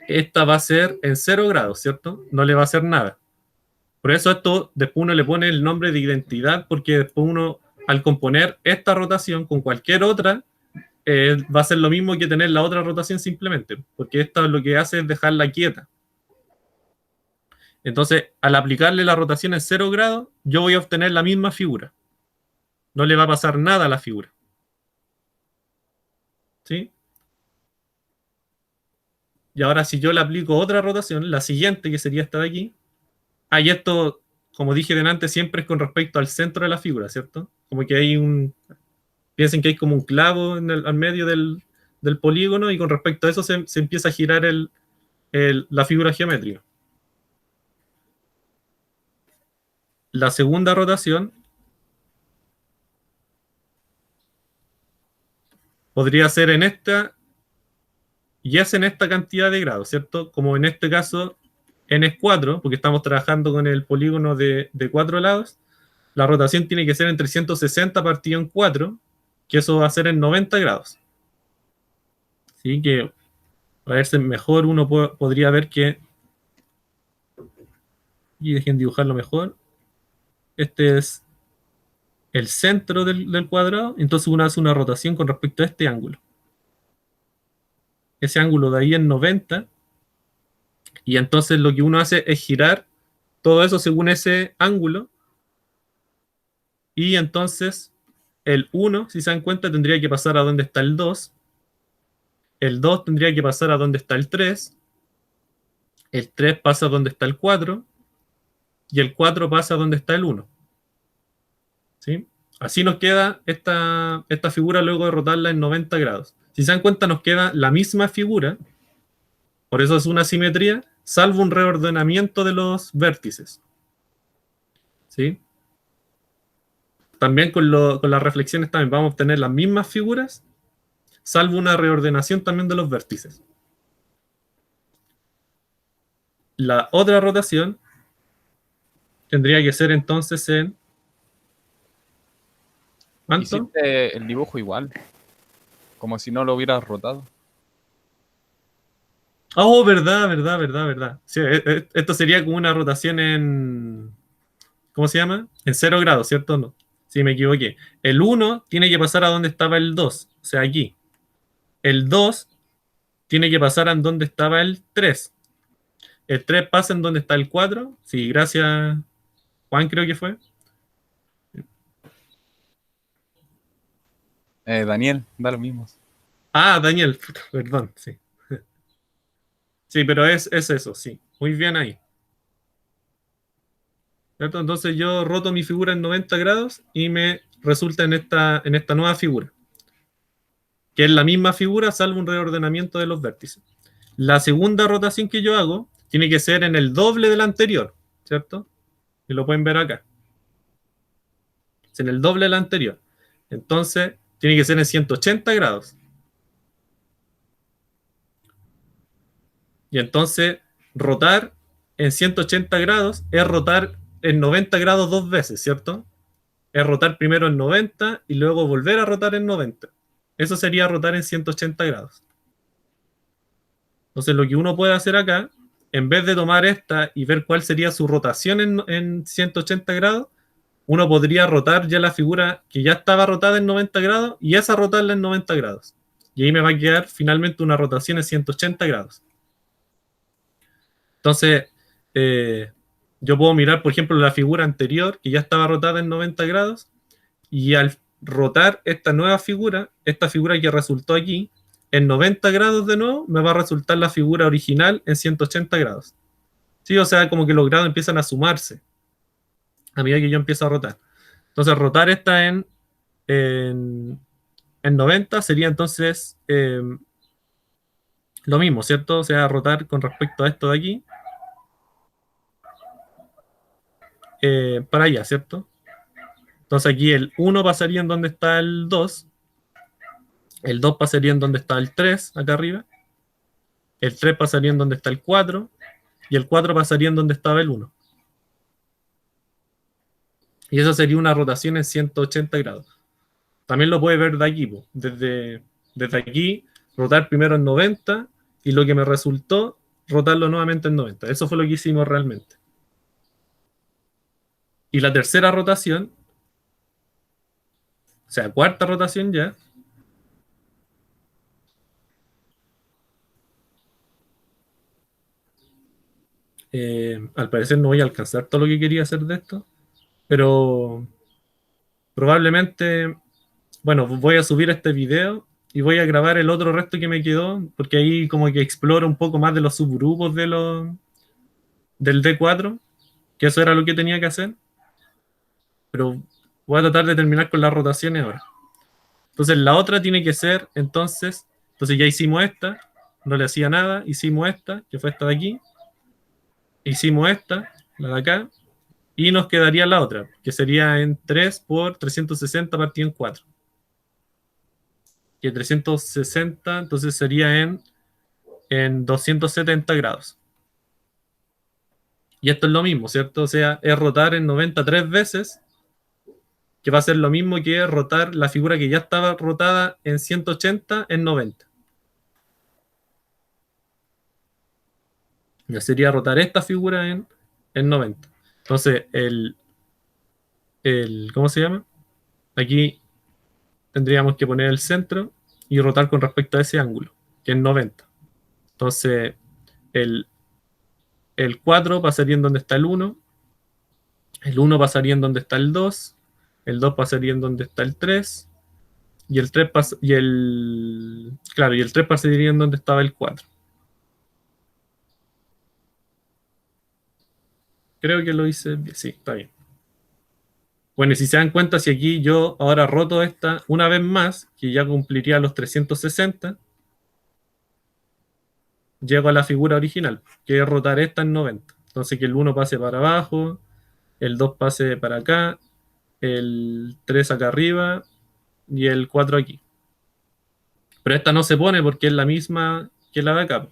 esta va a ser en 0 grados, ¿cierto? No le va a hacer nada. Por eso esto, después uno le pone el nombre de identidad, porque después uno, al componer esta rotación con cualquier otra, va a ser lo mismo que tener la otra rotación simplemente, porque esta lo que hace es dejarla quieta. Entonces, al aplicarle la rotación en 0 grados, yo voy a obtener la misma figura. No le va a pasar nada a la figura. ¿Sí? Y ahora si yo le aplico otra rotación, la siguiente, que sería esta de aquí, y esto, como dije delante, siempre es con respecto al centro de la figura, ¿cierto? Como que hay piensen que hay como un clavo al medio del polígono y con respecto a eso se empieza a girar la figura geométrica. La segunda rotación podría ser en esta, y es en esta cantidad de grados, ¿cierto? Como en este caso n es 4, porque estamos trabajando con el polígono de 4 lados, la rotación tiene que ser en 360 partido en 4, que eso va a ser en 90 grados. Así que, para verse mejor, uno podría ver que, y dejen dibujarlo mejor, este es el centro del cuadrado, entonces uno hace una rotación con respecto a este ángulo. Ese ángulo de ahí es 90, y entonces lo que uno hace es girar todo eso según ese ángulo, y entonces el 1, si se dan cuenta, tendría que pasar a donde está el 2, el 2 tendría que pasar a donde está el 3 pasa a donde está el 4, y el 4 pasa a donde está el 1. ¿Sí? Así nos queda esta figura luego de rotarla en 90 grados. Si se dan cuenta, nos queda la misma figura, por eso es una simetría, salvo un reordenamiento de los vértices. ¿Sí? También con las reflexiones también vamos a obtener las mismas figuras, salvo una reordenación también de los vértices. La otra rotación tendría que ser entonces en... ¿cuánto? Hiciste el dibujo igual, como si no lo hubieras rotado. Oh, verdad. Sí, esto sería como una rotación en... ¿cómo se llama? En 0 grados, ¿cierto? No. Sí, me equivoqué. El 1 tiene que pasar a donde estaba el 2, o sea, aquí. El 2 tiene que pasar a donde estaba el 3. El 3 pasa en donde está el 4. Sí, gracias, Juan, creo que fue. Daniel, da lo mismo. Ah, Daniel, puta, perdón, sí. Sí, pero es eso, sí. Muy bien ahí. ¿Cierto? Entonces yo roto mi figura en 90 grados y me resulta en esta nueva figura, que es la misma figura salvo un reordenamiento de los vértices. La segunda rotación que yo hago tiene que ser en el doble de la anterior, ¿cierto? Y lo pueden ver acá. Es en el doble de la anterior. Entonces, tiene que ser en 180 grados. Y entonces, rotar en 180 grados es rotar en 90 grados dos veces, ¿cierto? Es rotar primero en 90 y luego volver a rotar en 90. Eso sería rotar en 180 grados. Entonces, lo que uno puede hacer acá, en vez de tomar esta y ver cuál sería su rotación en 180 grados, uno podría rotar ya la figura que ya estaba rotada en 90 grados y esa rotarla en 90 grados. Y ahí me va a quedar finalmente una rotación en 180 grados. Entonces, yo puedo mirar, por ejemplo, la figura anterior que ya estaba rotada en 90 grados y al rotar esta nueva figura, esta figura que resultó aquí, en 90 grados de nuevo, me va a resultar la figura original en 180 grados. ¿Sí? O sea, como que los grados empiezan a sumarse a medida que yo empiezo a rotar. Entonces, rotar esta en 90 sería entonces lo mismo, ¿cierto? O sea, rotar con respecto a esto de aquí para allá, ¿cierto? Entonces aquí el 1 pasaría en donde está el 2, el 2 pasaría en donde está el 3, acá arriba, el 3 pasaría en donde está el 4, y el 4 pasaría en donde estaba el 1. Y eso sería una rotación en 180 grados. También lo puede ver de aquí, desde aquí, rotar primero en 90, y lo que me resultó, rotarlo nuevamente en 90. Eso fue lo que hicimos realmente. Y la tercera rotación, o sea, cuarta rotación ya, al parecer no voy a alcanzar todo lo que quería hacer de esto, pero probablemente, bueno, voy a subir este video y voy a grabar el otro resto que me quedó, porque ahí como que exploro un poco más de los subgrupos del D4, que eso era lo que tenía que hacer, pero voy a tratar de terminar con las rotaciones ahora. Entonces la otra tiene que ser, entonces ya hicimos esta, no le hacía nada, hicimos esta, que fue esta de aquí, hicimos esta, la de acá, y nos quedaría la otra, que sería en 3 por 360 partido en 4. Que 360, entonces sería en 270 grados. Y esto es lo mismo, ¿cierto? O sea, es rotar en 93 veces, que va a ser lo mismo que rotar la figura que ya estaba rotada en 180 en 90. Ya sería rotar esta figura en 90. Entonces, ¿cómo se llama? Aquí tendríamos que poner el centro y rotar con respecto a ese ángulo, que es 90. Entonces, el 4 pasaría en donde está el 1 pasaría en donde está el 2 pasaría en donde está el 3, y el 3 claro, y el 3 pasaría en donde estaba el 4. Creo que lo hice bien, sí, está bien. Bueno, y si se dan cuenta, si aquí yo ahora roto esta una vez más, que ya cumpliría los 360, llego a la figura original, que es rotar esta en 90. Entonces que el 1 pase para abajo, el 2 pase para acá, el 3 acá arriba y el 4 aquí. Pero esta no se pone porque es la misma que la de acá.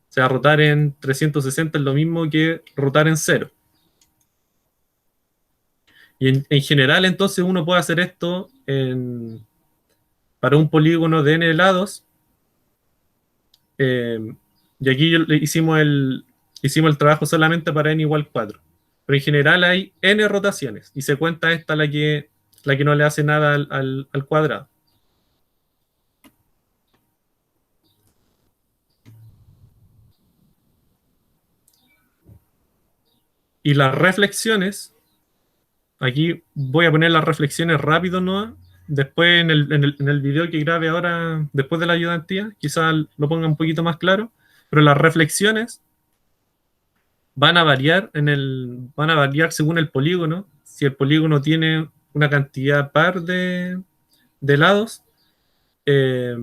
O sea, rotar en 360 es lo mismo que rotar en 0. Y en general, entonces, uno puede hacer esto para un polígono de n lados. Y aquí hicimos el trabajo solamente para n igual 4. Pero en general hay n rotaciones. Y se cuenta esta la que no le hace nada al cuadrado. Y las reflexiones, aquí voy a poner las reflexiones rápido, ¿no? después en el video que grabe ahora, después de la ayudantía, quizás lo ponga un poquito más claro, pero las reflexiones van a variar según el polígono. Si el polígono tiene una cantidad par de lados, eh,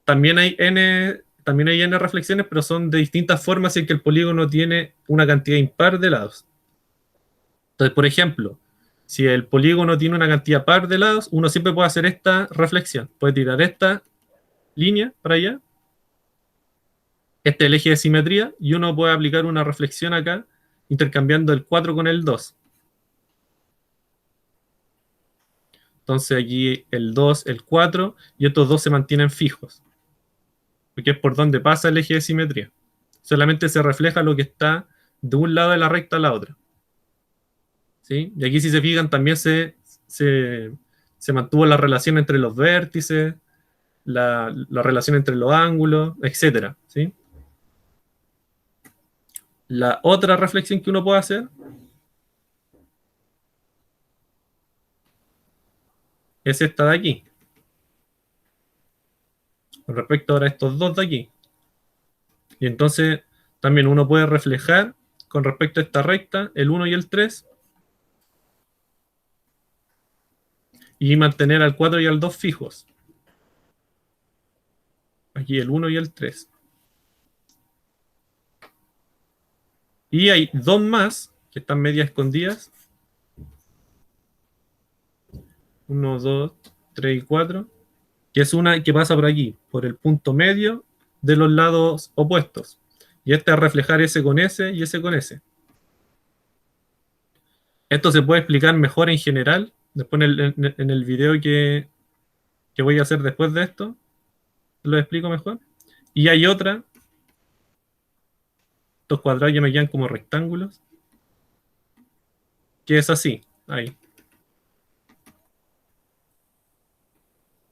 también hay n reflexiones, pero son de distintas formas si es que el polígono tiene una cantidad impar de lados. Entonces, por ejemplo, si el polígono tiene una cantidad par de lados, uno siempre puede hacer esta reflexión. Puede tirar esta línea para allá, este es el eje de simetría, y uno puede aplicar una reflexión acá, intercambiando el 4 con el 2. Entonces aquí el 2, el 4, y estos dos se mantienen fijos, porque es por donde pasa el eje de simetría. Solamente se refleja lo que está de un lado de la recta a la otra. ¿Sí? Y aquí, si se fijan, también se mantuvo la relación entre los vértices, la relación entre los ángulos, etc. ¿Sí? La otra reflexión que uno puede hacer es esta de aquí, con respecto ahora a estos dos de aquí. Y entonces también uno puede reflejar con respecto a esta recta el 1 y el 3 y mantener al 4 y al 2 fijos. Aquí el 1 y el 3. Y hay dos más que están media escondidas. 1, 2, 3 y 4. Que es una que pasa por aquí, por el punto medio de los lados opuestos. Y este es reflejar ese con ese y ese con ese. Esto se puede explicar mejor en general. Después en el video que voy a hacer después de esto, lo explico mejor. Y hay otra. Estos cuadrados ya me quedan como rectángulos. Que es así. Ahí.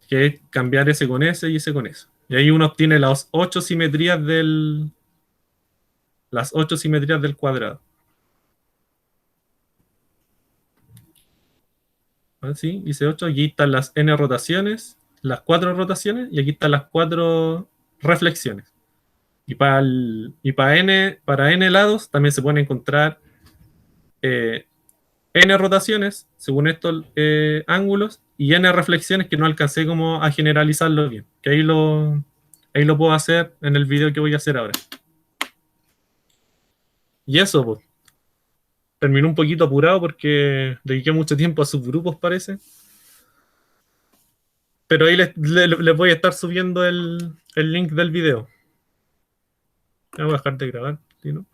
Que es cambiar ese con ese y ese con ese. Y ahí uno obtiene las 8 simetrías del cuadrado. Así, hice 8. Aquí están las n rotaciones, las 4 rotaciones, y aquí están las 4 reflexiones. Y para n lados también se pueden encontrar n rotaciones, según estos ángulos, y n reflexiones que no alcancé como a generalizarlo bien. Que ahí lo puedo hacer en el video que voy a hacer ahora. Y eso, pues. Terminé un poquito apurado porque dediqué mucho tiempo a subgrupos, parece. Pero ahí les voy a estar subiendo el link del video. Voy a dejar de grabar, ¿sí, no?